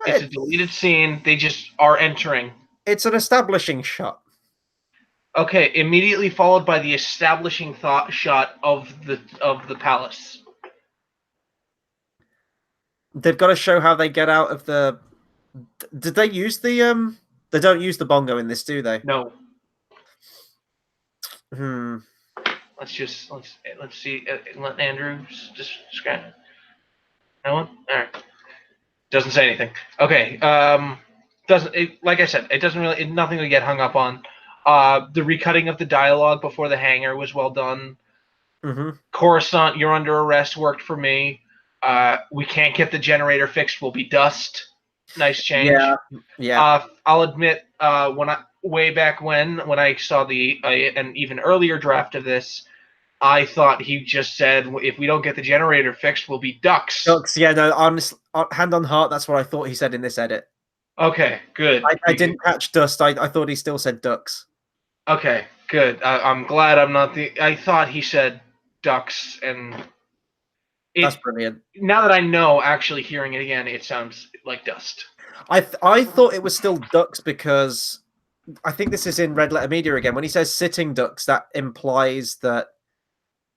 It's a deleted scene. They just are entering. It's an establishing shot. Okay, immediately followed by the establishing shot of the palace. They've got to show how they get out of the. Did they use the They don't use the bongo in this, do they? No. Let's see. Let Andrew just scratch. No one. All right. Doesn't say anything. Okay. Like I said, it doesn't really. Nothing to get hung up on. The recutting of the dialogue before the hangar was well done. Coruscant, you're under arrest, worked for me. We can't get the generator fixed. We'll be dust. Nice change. Yeah. I'll admit, way back when I saw an even earlier draft of this, I thought he just said, if we don't get the generator fixed, we'll be ducks. Ducks, yeah, no, honestly, hand on heart, that's what I thought he said in this edit. Okay, good. I didn't catch dust. I thought he still said ducks. Okay, good. I'm glad I'm not I thought he said ducks, and that's brilliant. Now that I know, actually hearing it again, it sounds like dust. I thought it was still ducks because I think this is in Red Letter Media again. When he says sitting ducks, that implies that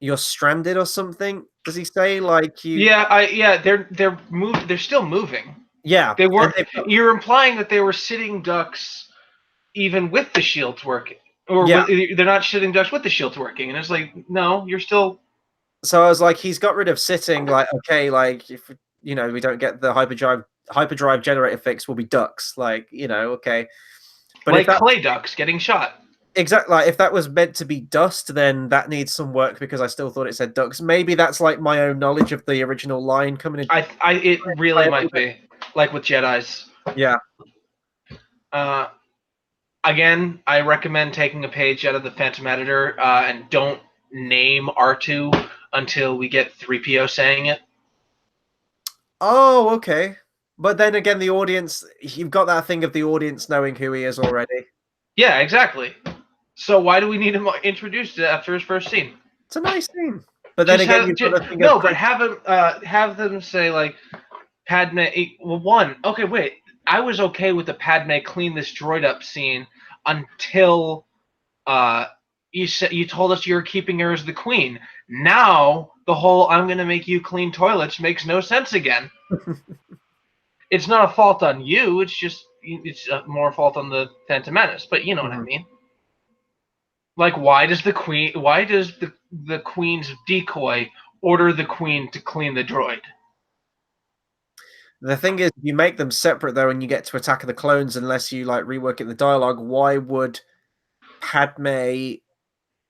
you're stranded or something. Does he say like you? Yeah, they're still moving. Yeah, they were. You're implying that they were sitting ducks, even with the shields working, or they're not sitting ducks with the shields working, and it's like, no, you're still. So I was like, he's got rid of sitting. Like, okay, like if we don't get the hyperdrive generator fix, will be ducks. Like, okay. But if Like that clay ducks getting shot. exactly like if that was meant to be dust, then that needs some work because I still thought it said ducks. Maybe that's like my own knowledge of the original line coming in. It really might be like with Jedi's. Yeah. Again, I recommend taking a page out of the Phantom Editor and don't name R2 until we get 3PO saying it. Oh, okay. But then again, the audience, you've got that thing of the audience knowing who he is already. Yeah, exactly. So why do we need him introduced after his first scene? It's a nice scene. But then again, you've got the thing no, of but have them say like Padme. Well, okay, wait. I was okay with the Padme clean this droid up scene until you told us you were keeping her as the queen. Now the whole I'm gonna make you clean toilets makes no sense again. It's not a fault on you. It's more a fault on the Phantom Menace. But you know what I mean. Like, why does the queen's decoy order the queen to clean the droid? The thing is, you make them separate though, and you get to Attack of the Clones unless you like rework it in the dialogue. Why would Padme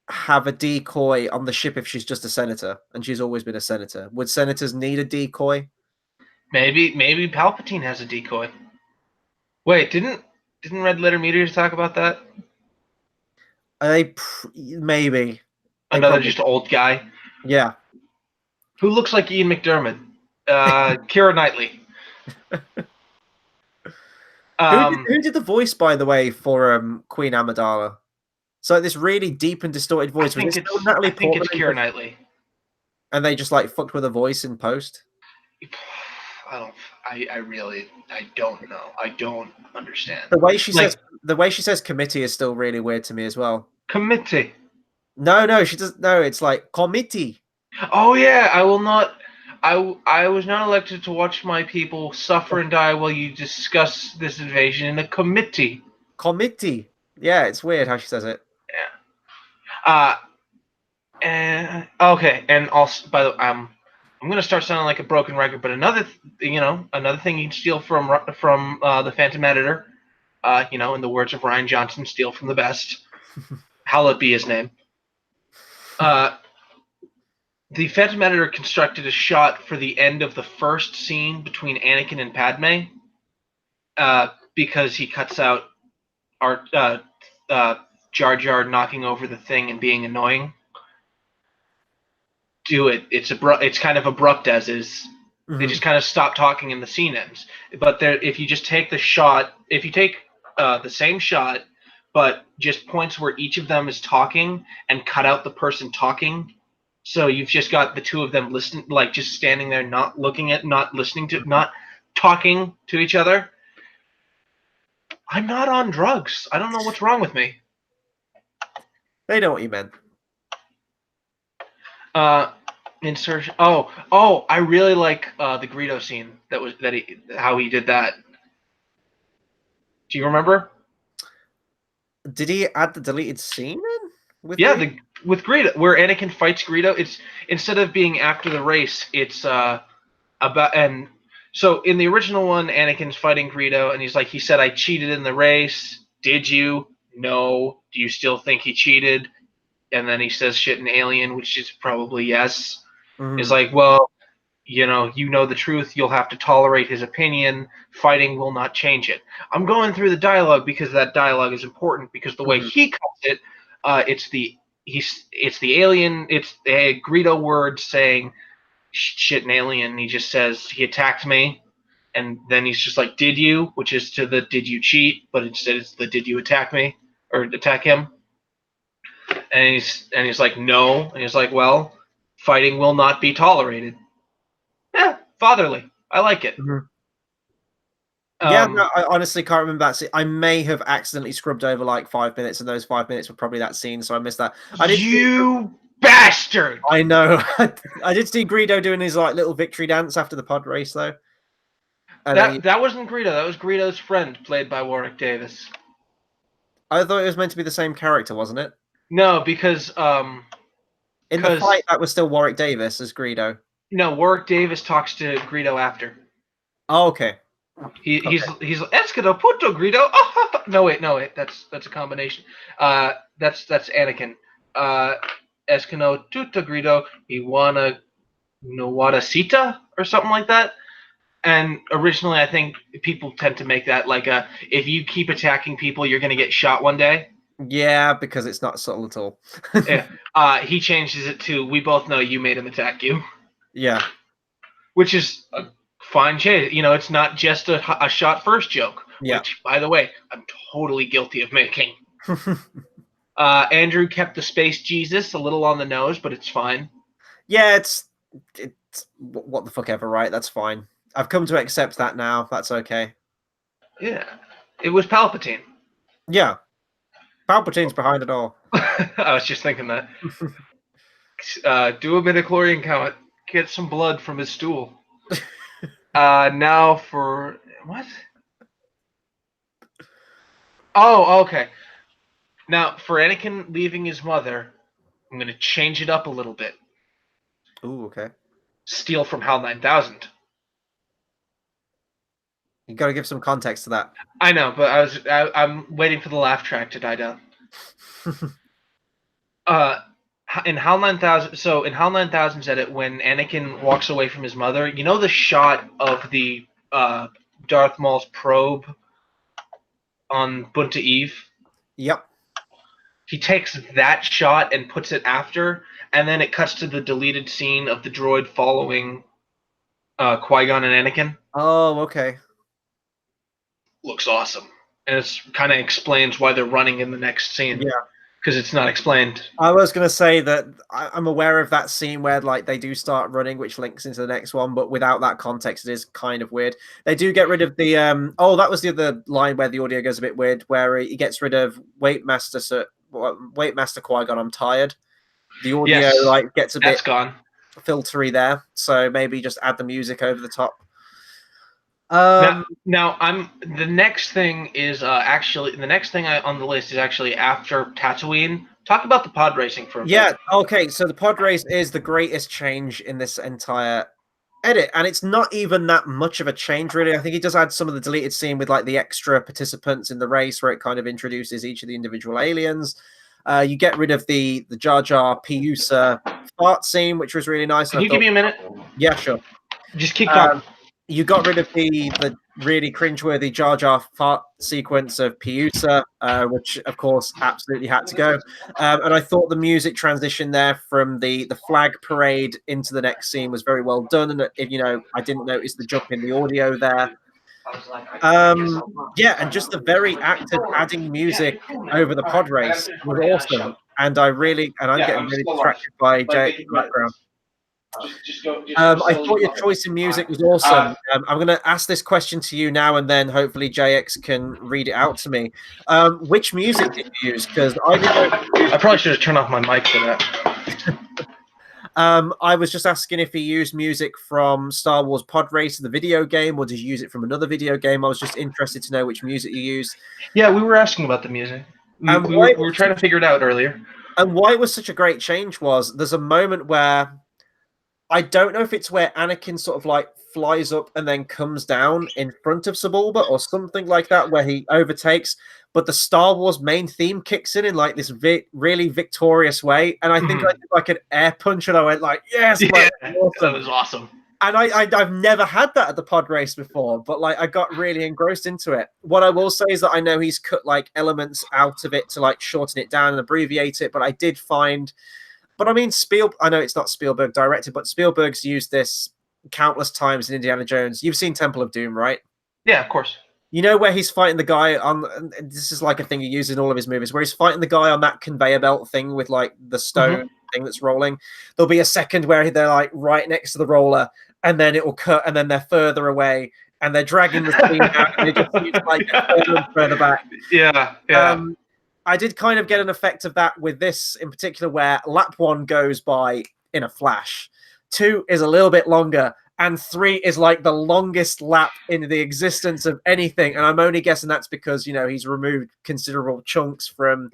have a decoy on the ship if she's just a senator and she's always been a senator? Would senators need a decoy? Maybe Palpatine has a decoy. Wait, didn't Red Letter Meteors talk about that? Maybe Another just old guy. Yeah. Who looks like Ian McDermott? Keira Knightley. Who did the voice, by the way, for Queen Amidala? So this really deep and distorted voice. I think it's Keira Knightley. And they just like fucked with a voice in post. I don't know. I don't understand. The way she says committee is still really weird to me as well. Committee. No, she doesn't. No, it's like committee. Oh yeah, I will not. I was not elected to watch my people suffer and die while you discuss this invasion in a committee. Committee. Yeah, it's weird how she says it. Yeah. And okay, and also by the way, I'm gonna start sounding like a broken record, but another thing you'd steal from the Phantom Editor, in the words of Rian Johnson, steal from the best. Hallowed be his name. The Phantom Editor constructed a shot for the end of the first scene between Anakin and Padme, because he cuts out Jar Jar knocking over the thing and being annoying. Do it. It's kind of abrupt as is. Mm-hmm. They just kind of stop talking and the scene ends. But if you just take the same shot, but just points where each of them is talking and cut out the person talking, so you've just got the two of them listening, like just standing there, not looking at, not listening to, not talking to each other. I'm not on drugs. I don't know what's wrong with me. They know what you meant. Insertion. Oh! I really like the Greedo scene. How he did that. Do you remember? Did he add the deleted scene in? With Greedo, where Anakin fights Greedo. It's instead of being after the race, it's about. And so in the original one, Anakin's fighting Greedo, and he said, "I cheated in the race. Did you? No. Do you still think he cheated?" And then he says shit in Alien, which is probably yes. Mm-hmm. It's like, well, you know the truth. You'll have to tolerate his opinion. Fighting will not change it. I'm going through the dialogue because that dialogue is important, because the way he cuts it, it's the alien. It's the Greedo word saying shit in Alien. And he just says he attacked me, and then he's just like, "Did you?" Which is to the "Did you cheat?" But instead it's the "Did you attack me?" or attack him. And he's like, "No." And he's like, "Well, fighting will not be tolerated." Yeah, fatherly. I like it. Mm-hmm. No, I honestly can't remember that scene. I may have accidentally scrubbed over like 5 minutes, and those 5 minutes were probably that scene, so I missed that. You bastard! I know. I did see Greedo doing his like little victory dance after the pod race, though. That wasn't Greedo. That was Greedo's friend, played by Warwick Davis. I thought it was meant to be the same character, wasn't it? No, because In the fight, that was still Warwick Davis as Greedo. No, Warwick Davis talks to Greedo after. Oh, okay. He's Escudo puto Greedo. Oh, no wait, that's a combination. That's Anakin. Escudo tuto Greedo. Iwana Nawada Sita or something like that. And originally, I think people tend to make that like if you keep attacking people, you're going to get shot one day. Yeah, because it's not subtle at all. Yeah. He changes it to, we both know you made him attack you. Yeah. Which is a fine change. You know, it's not just a shot first joke. Yeah. Which, by the way, I'm totally guilty of making. Andrew kept the space Jesus a little on the nose, but it's fine. Yeah, it's what the fuck ever, right? That's fine. I've come to accept that now. That's okay. Yeah. It was Palpatine. Yeah. Palpatine's behind it all. I was just thinking that. Do a midichlorian count. Get some blood from his stool. Now for... What? Oh, okay. Now, for Anakin leaving his mother, I'm going to change it up a little bit. Ooh, okay. Steal from HAL 9000. You got to give some context to that. I know, but I'm waiting for the laugh track to die down. In HAL 9000, so in HAL 9000's edit, when Anakin walks away from his mother, you know the shot of the Darth Maul's probe on Bunta Eve? Yep. He takes that shot and puts it after, and then it cuts to the deleted scene of the droid following Qui-Gon and Anakin. Oh, okay. Looks awesome. And it kind of explains why they're running in the next scene. Yeah. Because it's not explained. I was going to say that I'm aware of that scene where like they do start running, which links into the next one, but without that context, it is kind of weird. They do get rid of the... that was the other line where the audio goes a bit weird, where he gets rid of Waitmaster Qui-Gon, I'm tired. The audio gets a bit gone. Filtery there, so maybe just add the music over the top. Now I'm the next thing is actually the next thing on the list is actually after Tatooine. Talk about the pod racing for a bit. Okay, so the pod race is the greatest change in this entire edit, and it's not even that much of a change really. I think it does add some of the deleted scene with like the extra participants in the race where it kind of introduces each of the individual aliens. You get rid of the Jar Jar Piusa fart scene, which was really nice. Can you give me a minute? Yeah, sure. Just keep talking. You got rid of the really cringeworthy Jar Jar fart sequence of Piusa, which of course absolutely had to go. And I thought the music transition there from the flag parade into the next scene was very well done. And I didn't notice the jump in the audio there. And just the very act of adding music over the pod race was awesome. And I'm getting really distracted by Jay in the background. I thought your choice in music was awesome. I'm going to ask this question to you now, and then hopefully JX can read it out to me. Which music did you use? Because I probably should have turned off my mic for that. I was just asking if he used music from Star Wars Pod Race, the video game, or did you use it from another video game? I was just interested to know which music you used. Yeah, we were asking about the music. We were trying to figure it out earlier. And why it was such a great change was there's a moment where I don't know if it's where Anakin sort of like flies up and then comes down in front of Sebulba or something like that, where he overtakes, but the Star Wars main theme kicks in like this really victorious way. And I think I did like an air punch and I went like, yes, awesome. That was awesome. And I've never had that at the pod race before, but like I got really engrossed into it. What I will say is that I know he's cut like elements out of it to like shorten it down and abbreviate it, but I did find... But I mean, I know it's not Spielberg directed, but Spielberg's used this countless times in Indiana Jones. You've seen Temple of Doom, right? Yeah, of course. You know where he's fighting the guy on... This is like a thing he uses in all of his movies, where he's fighting the guy on that conveyor belt thing with like the stone thing that's rolling. There'll be a second where they're like right next to the roller, and then it will cut, and then they're further away, and they're dragging the scene out, and it just seems like further and further back. Yeah. I did kind of get an effect of that with this in particular, where lap 1 goes by in a flash, 2 is a little bit longer, and 3 is like the longest lap in the existence of anything. And I'm only guessing that's because, he's removed considerable chunks from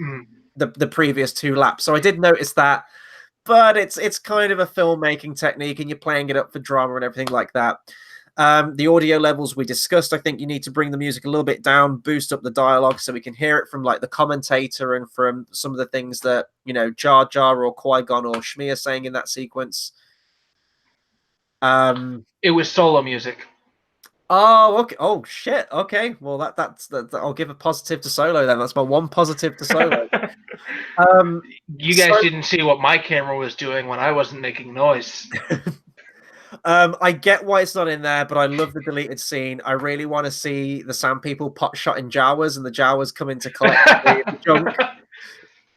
the previous 2 laps. So I did notice that. but it's kind of a filmmaking technique, and you're playing it up for drama and everything like that. The audio levels we discussed, I think you need to bring the music a little bit down, boost up the dialogue so we can hear it from like the commentator and from some of the things that, you know, Jar Jar or Qui-Gon or Shmi are saying in that sequence. It was solo music. Oh, okay. Oh, shit. Okay. Well, that's I'll give a positive to Solo then. That's my one positive to Solo. You guys didn't see what my camera was doing when I wasn't making noise. I get why it's not in there, but I love the deleted scene. I really want to see the Sand People pot shot in Jawas, and the Jawas come in to collect the junk.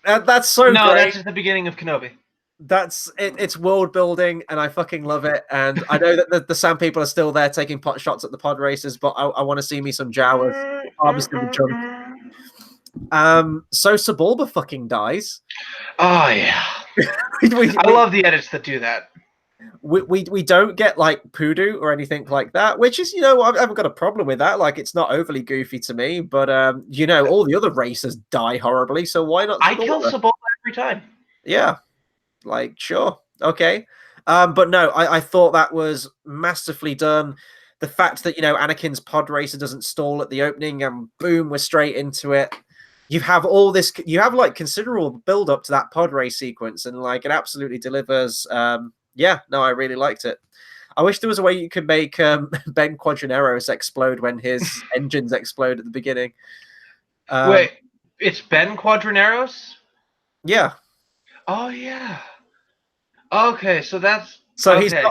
That's so no, great. that's at the beginning of Kenobi. That's it. It's world building, and I fucking love it. And I know that the Sand People are still there taking pot shots at the pod races, but I want to see me some Jawas harvesting the junk. So Sebulba fucking dies. Oh yeah. I love the edits that do that. We don't get like Poodoo or anything like that, which is, you know, I haven't got a problem with that. Like, it's not overly goofy to me, but you know, all the other racers die horribly, so why not? I kill Sebulba every time. Yeah, like, sure, okay. But no, I thought that was masterfully done. The fact that, you know, Anakin's pod racer doesn't stall at the opening and boom, we're straight into it. You have all this, you have like considerable build up to that pod race sequence, and like it absolutely delivers. Yeah, no, I really liked it. I wish there was a way you could make Ben Quadraneros explode when his engines explode at the beginning. Wait, it's Ben Quadraneros? Yeah. Oh yeah. Okay, so that's so okay.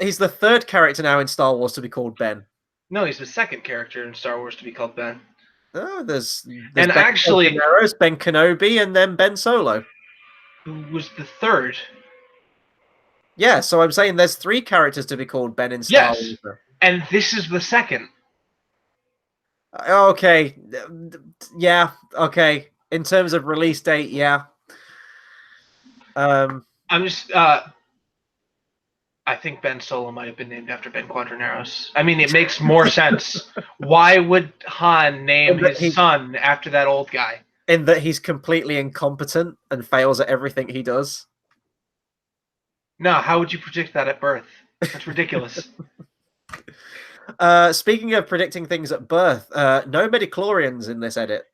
He's the third character now in Star Wars to be called Ben. No, he's the second character in Star Wars to be called Ben. Oh, there's and Ben actually Quadraneros, Ben Kenobi, and then Ben Solo. Who was the third? Yeah, so I'm saying there's 3 characters to be called Ben in Star Wars. And this is the second. Okay. Yeah, okay. In terms of release date, yeah. I'm just I think Ben Solo might have been named after Ben Quadraneros. I mean, it makes more sense. Why would Han name his son after that old guy? In that he's completely incompetent and fails at everything he does. No, how would you predict that at birth? That's ridiculous. Speaking of predicting things at birth, no midichlorians in this edit.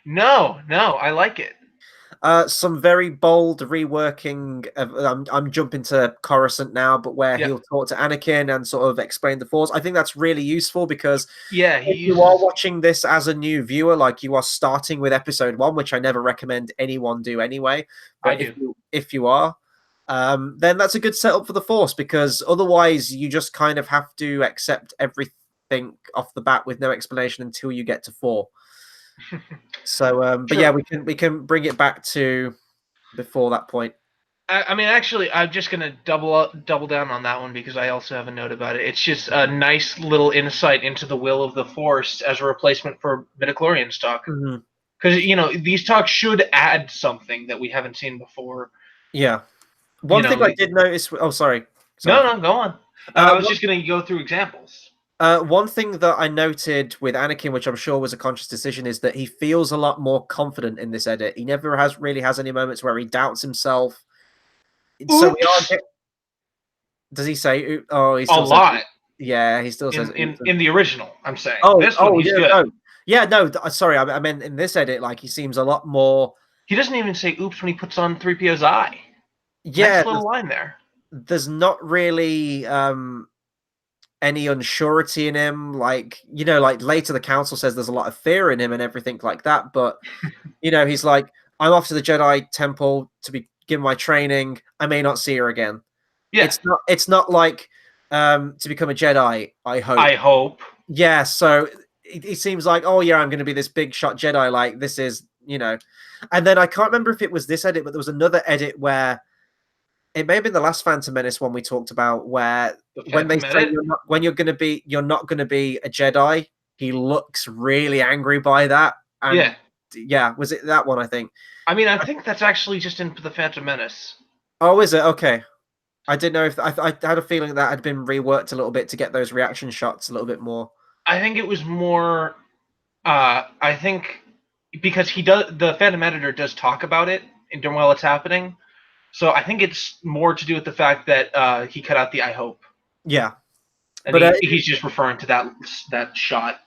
No, I like it. Some very bold reworking of, I'm jumping to Coruscant now, but where he'll talk to Anakin and sort of explain the Force. I think that's really useful because if you are watching this as a new viewer, like you are starting with episode 1, which I never recommend anyone do anyway. But if you are, then that's a good setup for the Force, because otherwise you just kind of have to accept everything off the bat with no explanation until you get to 4. So, but yeah, we can bring it back to before that point. I mean, actually, I'm just gonna double down on that one because I also have a note about it. It's just a nice little insight into the will of the Force as a replacement for midichlorians talk. Because you know, these talks should add something that we haven't seen before. Yeah. One thing I did notice. Oh, sorry. No, go on. I was just gonna go through examples. One thing that I noted with Anakin, which I'm sure was a conscious decision, is that he feels a lot more confident in this edit. He never really has any moments where he doubts himself. Oops. So we are. Does he say? Oh, he's a lot. Yeah, he still says in the original. I'm saying. This one, he's good. No. Yeah, no. Sorry, I meant in this edit, like he seems a lot more. He doesn't even say "oops" when he puts on 3PO's eye. Yeah, nice little line there. There's not really any unsurety in him. Like, you know, like later the council says there's a lot of fear in him and everything like that. But, you know, he's like, I'm off to the Jedi Temple to be given my training. I may not see her again. Yeah. It's not like to become a Jedi, I hope. Yeah, so it seems like, oh yeah, I'm going to be this big shot Jedi. Like, this is, you know. And then I can't remember if it was this edit, but there was another edit where it may have been the last Phantom Menace one we talked about, where when they say you're not gonna be a Jedi, he looks really angry by that. And yeah, was it that one? I think. I mean, I think that's actually just in the Phantom Menace. Oh, is it? Okay. I didn't know if I had a feeling that had been reworked a little bit to get those reaction shots a little bit more. I think it was more. I think because the Phantom Editor does talk about it while it's happening. So I think it's more to do with the fact that he cut out the "I hope." Yeah, and but he's just referring to that shot.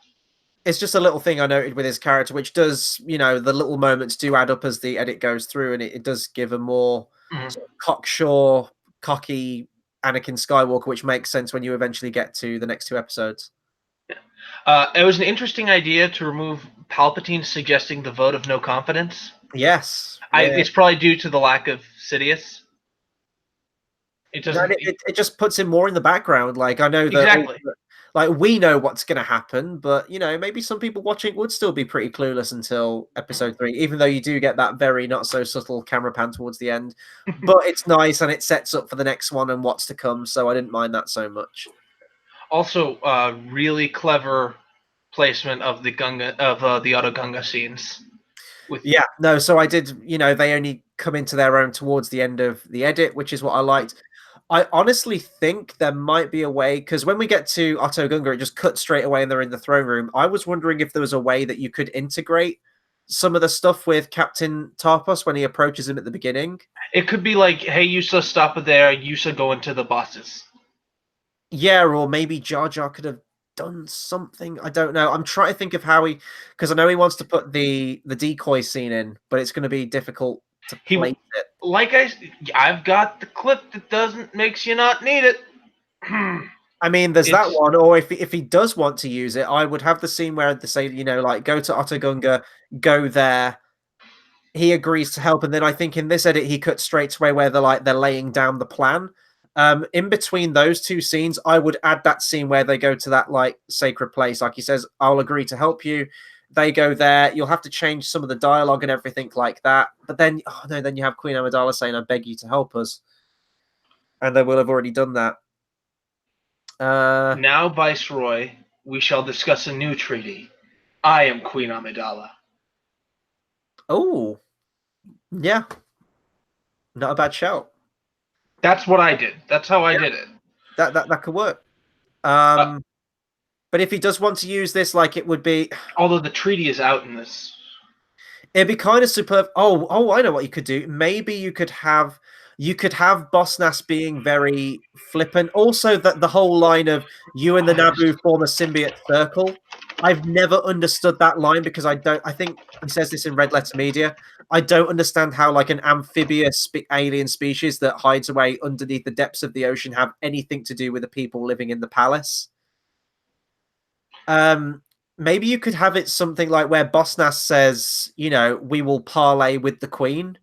It's just a little thing I noted with his character, which does, the little moments do add up as the edit goes through, and it does give a more sort of cocksure, cocky Anakin Skywalker, which makes sense when you eventually get to the next 2 episodes. It was an interesting idea to remove Palpatine suggesting the vote of no confidence. Yes. It's probably due to the lack of Sidious. It doesn't. It just puts him more in the background. Like, I know that exactly. Like, we know what's going to happen, but maybe some people watching would still be pretty clueless until episode 3, even though you do get that very not so subtle camera pan towards the end. But it's nice and it sets up for the next one and what's to come, so I didn't mind that so much. Also, really clever placement of the the Auto Gunga scenes. So I did. They only come into their own towards the end of the edit, which is what I liked. I honestly think there might be a way, because when we get to Otto Gunga, it just cuts straight away and they're in the throne room. I was wondering if there was a way that you could integrate some of the stuff with Captain Tarpos when he approaches him at the beginning. It could be like, hey, Yusa, stop it there. Yusa, go into the bosses. Yeah, or maybe Jar Jar could have done something. I don't know. I'm trying to think of how because I know he wants to put the decoy scene in, but it's going to be difficult to place it. Like I've got the clip that makes you not need it. I mean, there's that one. Or if he does want to use it, I would have the scene where they say, like, go to Otto Gunga, go there. He agrees to help, and then I think in this edit he cuts straight away where they're laying down the plan. In between those 2 scenes, I would add that scene where they go to that like sacred place. Like he says, I'll agree to help you. They go there. You'll have to change some of the dialogue and everything like that. But then, then you have Queen Amidala saying, I beg you to help us. And they will have already done that. Now, Viceroy, we shall discuss a new treaty. I am Queen Amidala. Oh, yeah. Not a bad shout. That's what I did. That's how I did it. That could work. But if he does want to use this, like, it would be... Although the treaty is out in this. It'd be kind of superb. Oh, I know what you could do. Maybe you could have Boss Nass being very flippant. Also, that the whole line of you and the Naboo form a symbiote circle. I've never understood that line because I think he says this in Red Letter Media. I don't understand how like an amphibious alien species that hides away underneath the depths of the ocean have anything to do with the people living in the palace. Maybe you could have it something like where Boss Nass says, we will parley with the Queen,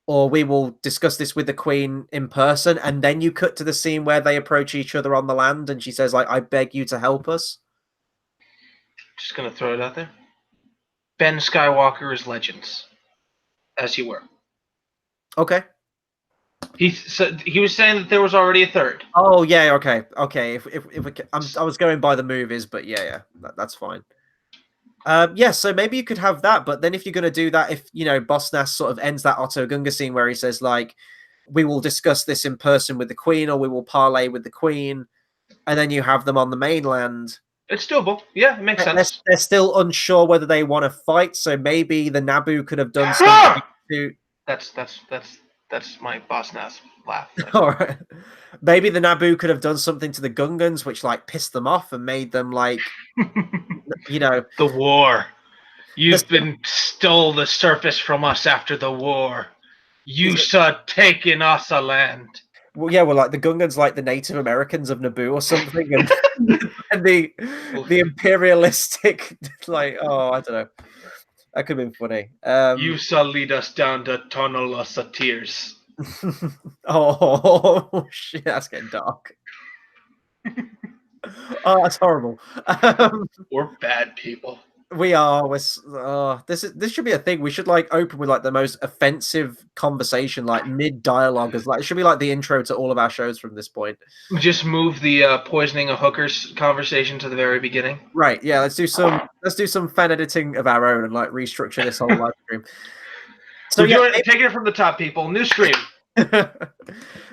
or we will discuss this with the Queen in person, and then you cut to the scene where they approach each other on the land, and she says, like, I beg you to help us. Just gonna throw it out there. Ben Skywalker is Legends, as you were. Okay. He was saying that there was already a third. Oh yeah, okay. I was going by the movies, but yeah, that's fine. So maybe you could have that, but then if you're going to do that, if Boss Nass sort of ends that Otto Gunga scene where he says like, we will discuss this in person with the Queen, or we will parley with the Queen, and then you have them on the mainland. It's doable. Yeah, it makes sense. They're still unsure whether they want to fight, so maybe the Naboo could have done something to. That's my Boss Nass laugh. All right. Maybe the Naboo could have done something to the Gungans, which like pissed them off and made them like, the war. You've stole the surface from us after the war. You saw taking us a land. Well, yeah, like the Gungans, like the Native Americans of Naboo or something, and the imperialistic, like, I don't know. That could have been funny. You shall lead us down the tunnel of tears. Oh, shit, that's getting dark. Oh, that's horrible. We're bad people. We are. This should be a thing. We should like open with like the most offensive conversation, like mid dialogue. It should be like the intro to all of our shows from this point. Just move the poisoning of hookers conversation to the very beginning. Right. Yeah. Let's do some fan editing of our own and like restructure this whole live stream. So take it from the top, people. New stream.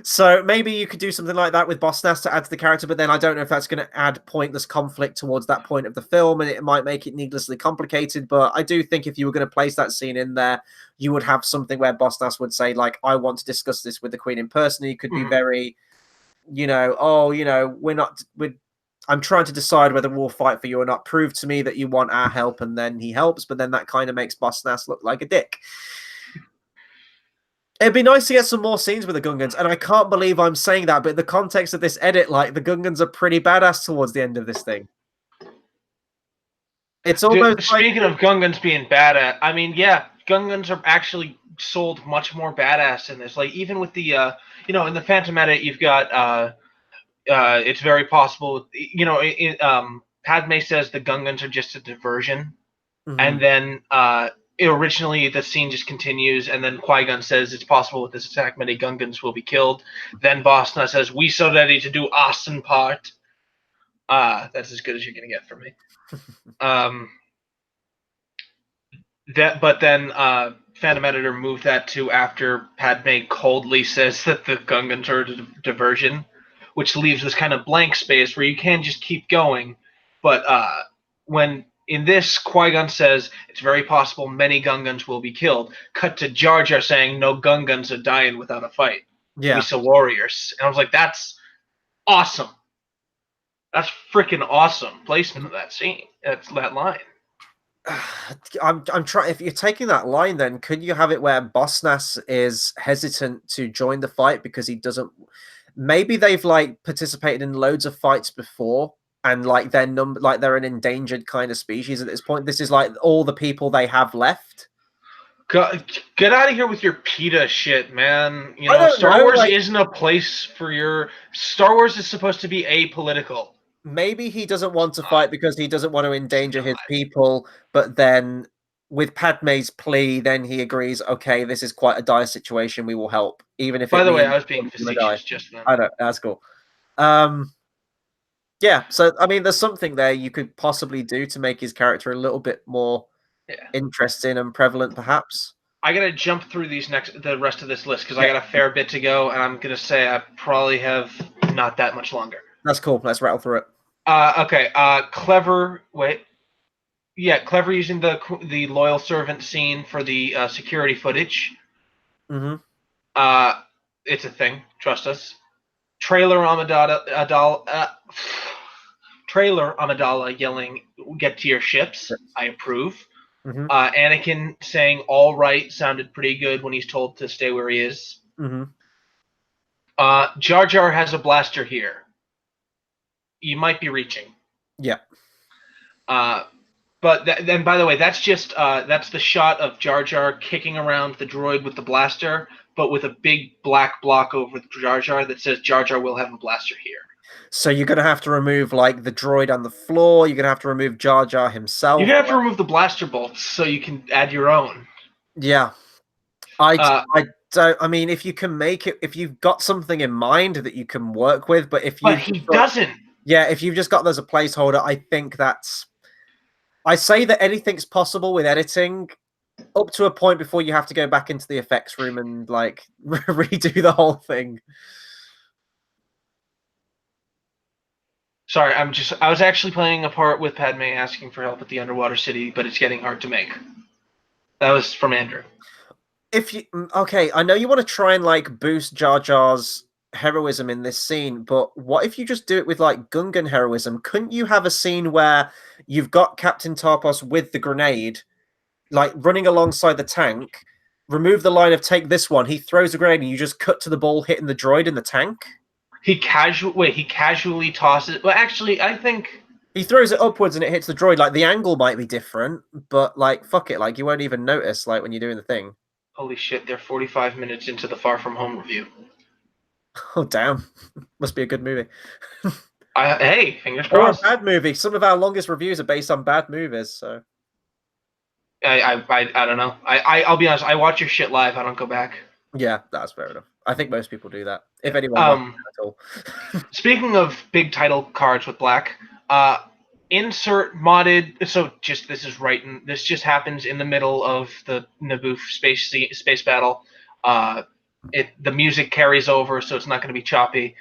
So maybe you could do something like that with Boss Nass to add to the character, but then I don't know if that's going to add pointless conflict towards that point of the film, and it might make it needlessly complicated. But I do think if you were going to place that scene in there, you would have something where Boss Nass would say, like, I want to discuss this with the Queen in person. He could be very, I'm trying to decide whether we'll fight for you or not. Prove to me that you want our help, and then he helps, but then that kind of makes Boss Nass look like a dick. It'd be nice to get some more scenes with the Gungans, and I can't believe I'm saying that, but in the context of this edit, like, the Gungans are pretty badass towards the end of this thing. It's almost Speaking of Gungans being badass, I mean, yeah, Gungans are actually sold much more badass in this. Like, even with the, in the Phantom Edit, you've got, it's very possible, Padme says the Gungans are just a diversion, and then, originally the scene just continues, and then Qui-Gon says it's possible with this attack many Gungans will be killed. Then Boss Nass says, we so ready to do awesome part. That's as good as you're gonna get from me. But then Phantom Editor moved that to after Padme coldly says that the Gungans are a diversion, which leaves this kind of blank space where you can just keep going. But when in this, Qui-Gon says it's very possible many Gungans will be killed. Cut to Jar Jar saying no Gungans are dying without a fight. Yeah. We saw warriors. And I was like, that's awesome. That's freaking awesome placement of that scene. That's that line. I'm trying. If you're taking that line, then could you have it where Boss Nass is hesitant to join the fight because he doesn't? Maybe they've like participated in loads of fights before, and like they're an endangered kind of species at this point. This is like all the people they have left. Get out of here with your PETA shit, man. Star Wars isn't a place for your. Star Wars is supposed to be apolitical. Maybe he doesn't want to fight because he doesn't want to endanger his people, but then with Padme's plea, then he agrees, okay, this is quite a dire situation, we will help. Even if By the way, I was being facetious just then. I don't, that's cool. Yeah, so I mean there's something there you could possibly do to make his character a little bit more interesting and prevalent, perhaps. I gotta jump through the rest of this list because I got a fair bit to go, and I'm gonna say I probably have not that much longer. That's cool. Let's rattle through it. Okay. Clever. Wait. Yeah, clever using the loyal servant scene for the security footage. Mm-hmm. It's a thing. Trust us. Trailer Amidala yelling, "Get to your ships." I approve. Mm-hmm. Anakin saying "all right" sounded pretty good when he's told to stay where he is. Mm-hmm. Jar Jar has a blaster here. You might be reaching. Yeah. But then, by the way, that's just that's the shot of Jar Jar kicking around the droid with the blaster, but with a big black block over Jar Jar that says Jar Jar will have a blaster here. So you're gonna have to remove like the droid on the floor. You're gonna have to remove Jar Jar himself. You're gonna have to remove the blaster bolts so you can add your own. Yeah. I don't. I mean, if you can make it, if you've got something in mind that you can work with, but if he doesn't. Yeah, if you've just got there's a placeholder, I think that's. I say that anything's possible with editing, up to a point before you have to go back into the effects room and like redo the whole thing. Sorry, I was actually playing a part with Padme asking for help at the underwater city, but it's getting hard to make. That was from Andrew. Okay, I know you want to try and like boost Jar Jar's heroism in this scene, but what if you just do it with like Gungan heroism? Couldn't you have a scene where you've got Captain Tarpos with the grenade, like running alongside the tank, remove the line of take this one, he throws a grenade and you just cut to the ball hitting the droid in the tank? He casually tosses. Well, actually, I think he throws it upwards and it hits the droid. Like the angle might be different, but like fuck it, like you won't even notice like when you're doing the thing. Holy shit! They're 45 minutes into the Far From Home review. Oh damn! Must be a good movie. Hey, fingers crossed. Or a bad movie. Some of our longest reviews are based on bad movies, so. I don't know. I'll be honest. I watch your shit live. I don't go back. Yeah, that's fair enough. I think most people do that. If anyone at all. Speaking of big title cards with black, insert modded. So this just happens in the middle of the Naboo space battle. the music carries over, so it's not going to be choppy.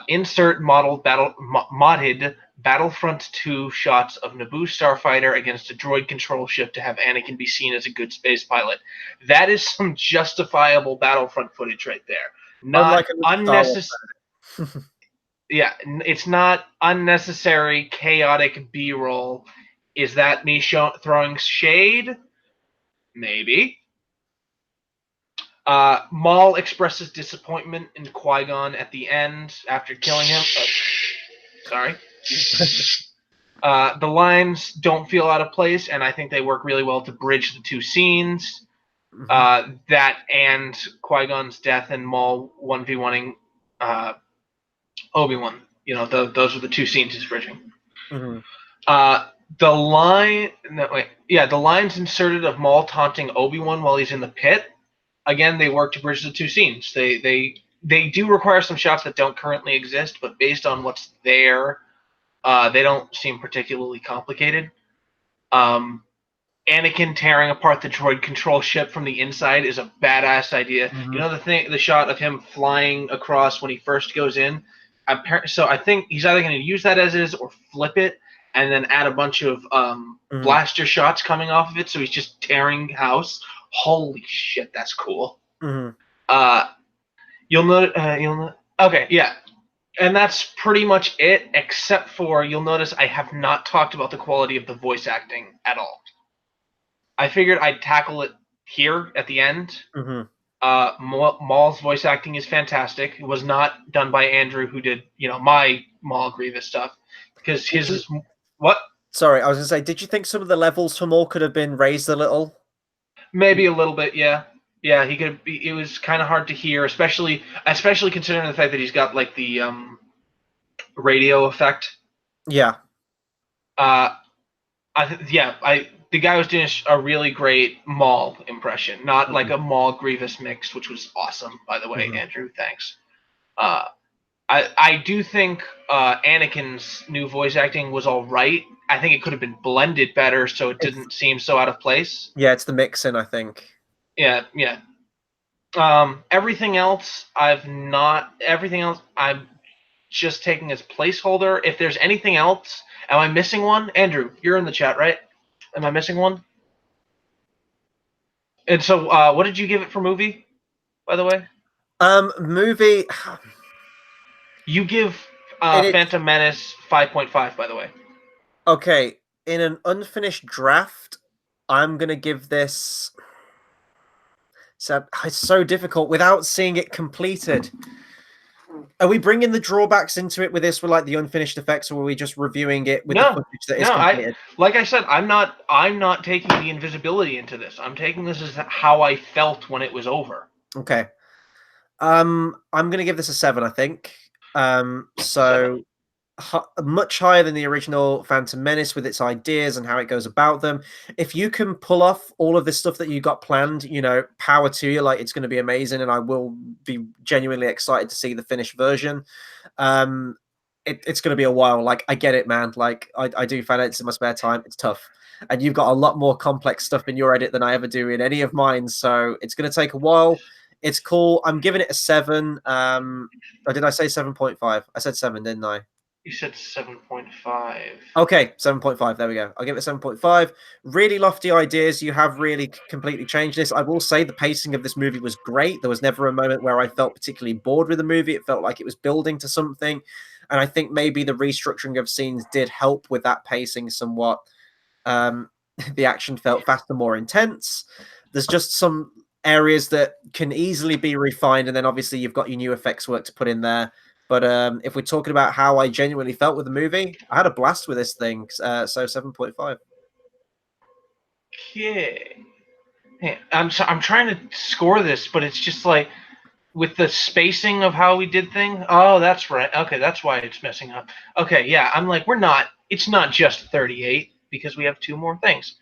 Insert modded Battlefront 2 shots of Naboo starfighter against a droid control ship to have Anakin be seen as a good space pilot. That is some justifiable Battlefront footage right there. Not unnecessary. Yeah, it's not unnecessary, chaotic B-roll. Is that me throwing shade? Maybe. Maul expresses disappointment in Qui-Gon at the end after killing him. Sorry. The lines don't feel out of place, and I think they work really well to bridge the two scenes. That and Qui-Gon's death and Maul 1v1ing Obi-Wan. Those are the two scenes he's bridging. The lines inserted of Maul taunting Obi-Wan while he's in the pit. Again, they work to bridge the two scenes. They do require some shots that don't currently exist, but based on what's there, they don't seem particularly complicated. Anakin tearing apart the droid control ship from the inside is a badass idea. You know the shot of him flying across when he first goes in. So I think he's either going to use that as is or flip it and then add a bunch of blaster shots coming off of it. So he's just tearing house. Holy shit, that's cool. You'll note. Okay, yeah. And that's pretty much it, except for you'll notice I have not talked about the quality of the voice acting at all. I figured I'd tackle it here at the end. Maul's voice acting is fantastic. It was not done by Andrew, who did my Maul Grievous stuff, because his is what? Sorry, I was gonna say, did you think some of the levels for Maul could have been raised a little? Maybe a little bit, yeah. Yeah, he could be. It was kind of hard to hear, especially considering the fact that he's got like the radio effect. Yeah. The guy was doing a really great Maul impression, not like a Maul Grievous mix, which was awesome, by the way, Andrew. Thanks. I do think Anakin's new voice acting was all right. I think it could have been blended better, so it didn't seem so out of place. Yeah, it's the mixing, I think. Yeah. Everything else, I'm just taking as placeholder. If there's anything else, am I missing one? Andrew, you're in the chat, right? Am I missing one? And so, what did you give it for movie, by the way? Movie. You give Phantom Menace 5.5, by the way. Okay, in an unfinished draft, I'm gonna give this. So it's so difficult without seeing it completed. Are we bringing the drawbacks into it with this, with like the unfinished effects, or are we just reviewing it with the footage that is completed? Like I said, I'm not taking the invisibility into this. I'm taking this as how I felt when it was over. Okay. I'm gonna give this a 7, I think. So much higher than the original Phantom Menace with its ideas and how it goes about them. If you can pull off all of this stuff that you got planned, power to you. Like, it's going to be amazing, and I will be genuinely excited to see the finished version. It's going to be a while. Like, I get it, man. Like, I do find it in my spare time. It's tough, and you've got a lot more complex stuff in your edit than I ever do in any of mine, so it's going to take a while. It's cool. I'm giving it a 7. Or did I say 7.5? I said 7, didn't I? You said 7.5. Okay, 7.5. There we go. I'll give it 7.5. Really lofty ideas. You have really completely changed this. I will say the pacing of this movie was great. There was never a moment where I felt particularly bored with the movie. It felt like it was building to something. And I think maybe the restructuring of scenes did help with that pacing somewhat. The action felt faster, more intense. There's just some areas that can easily be refined. And then obviously you've got your new effects work to put in there. But if we're talking about how I genuinely felt with the movie, I had a blast with this thing. So 7.5. Okay. I'm trying to score this, but it's just like with the spacing of how we did things. Oh, that's right. Okay, that's why it's messing up. Okay, yeah. I'm like, it's not just 38 because we have 2 more things.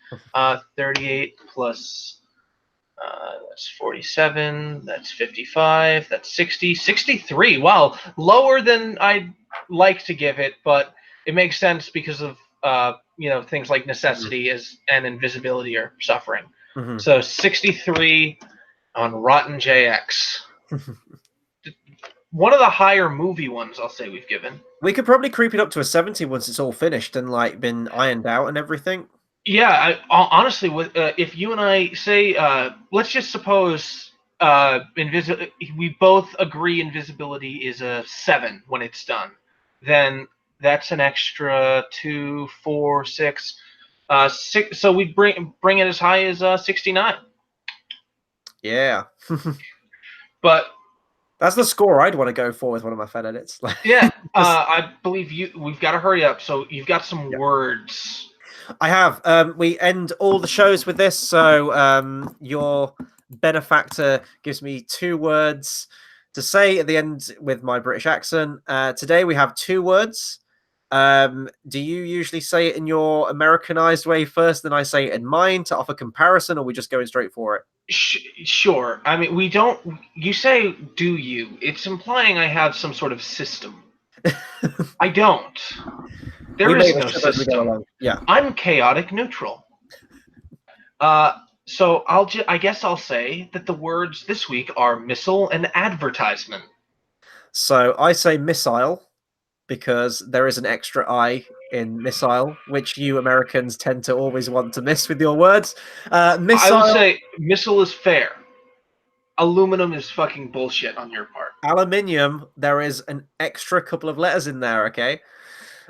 38 plus. That's 47, that's 55, that's 60, 63. Wow, lower than I'd like to give it, but it makes sense because of things like necessity and invisibility are suffering. So 63 on Rotten JX. One of the higher movie ones, I'll say we've given. We could probably creep it up to a 70 once it's all finished and like been ironed out and everything. Yeah, honestly, if you and I say, let's just suppose we both agree invisibility is a 7 when it's done, then that's an extra 2, 4, 6, 6. So we bring it as high as 69. Yeah. But that's the score I'd want to go for with one of my fan edits. yeah, I believe we've got to hurry up. So you've got some words. I have. We end all the shows with this. So your benefactor gives me 2 words to say at the end with my British accent. Today we have 2 words. Do you usually say it in your Americanized way first, then I say it in mine to offer comparison, or are we just going straight for it? Sure. I mean, we don't. You say, "Do you?" It's implying I have some sort of system. I don't. There is no system. Yeah. I'm chaotic neutral. So I guess I'll say that the words this week are missile and advertisement. So I say missile because there is an extra I in missile, which you Americans tend to always want to miss with your words. Missile. I would say missile is fair. Aluminum is fucking bullshit on your part. Aluminium, there is an extra couple of letters in there, okay?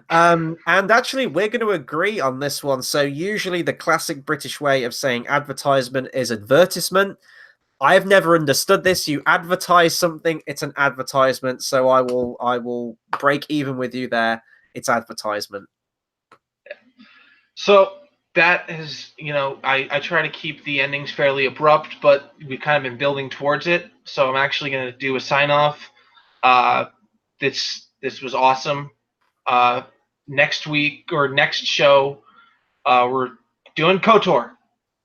And actually, we're going to agree on this one. So usually the classic British way of saying advertisement is advertisement. I've never understood this. You advertise something, it's an advertisement. So I will break even with you there. It's advertisement. So that is, I try to keep the endings fairly abrupt, but we've kind of been building towards it. So I'm actually going to do a sign off. This was awesome. Next week or next show, we're doing KOTOR.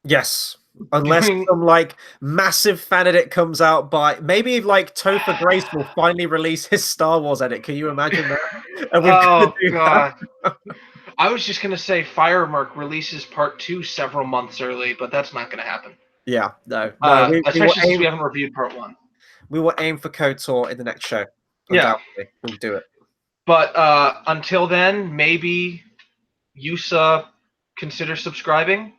Yes. Unless some like massive fan edit comes out by maybe like Topher Grace will finally release his Star Wars edit. Can you imagine that? Oh god. I was just gonna say Firemark releases part 2 several months early, but that's not gonna happen. Yeah, no. Especially since we haven't reviewed part 1. We will aim for KOTOR in the next show. Yeah, we'll do it. But until then, maybe you consider subscribing.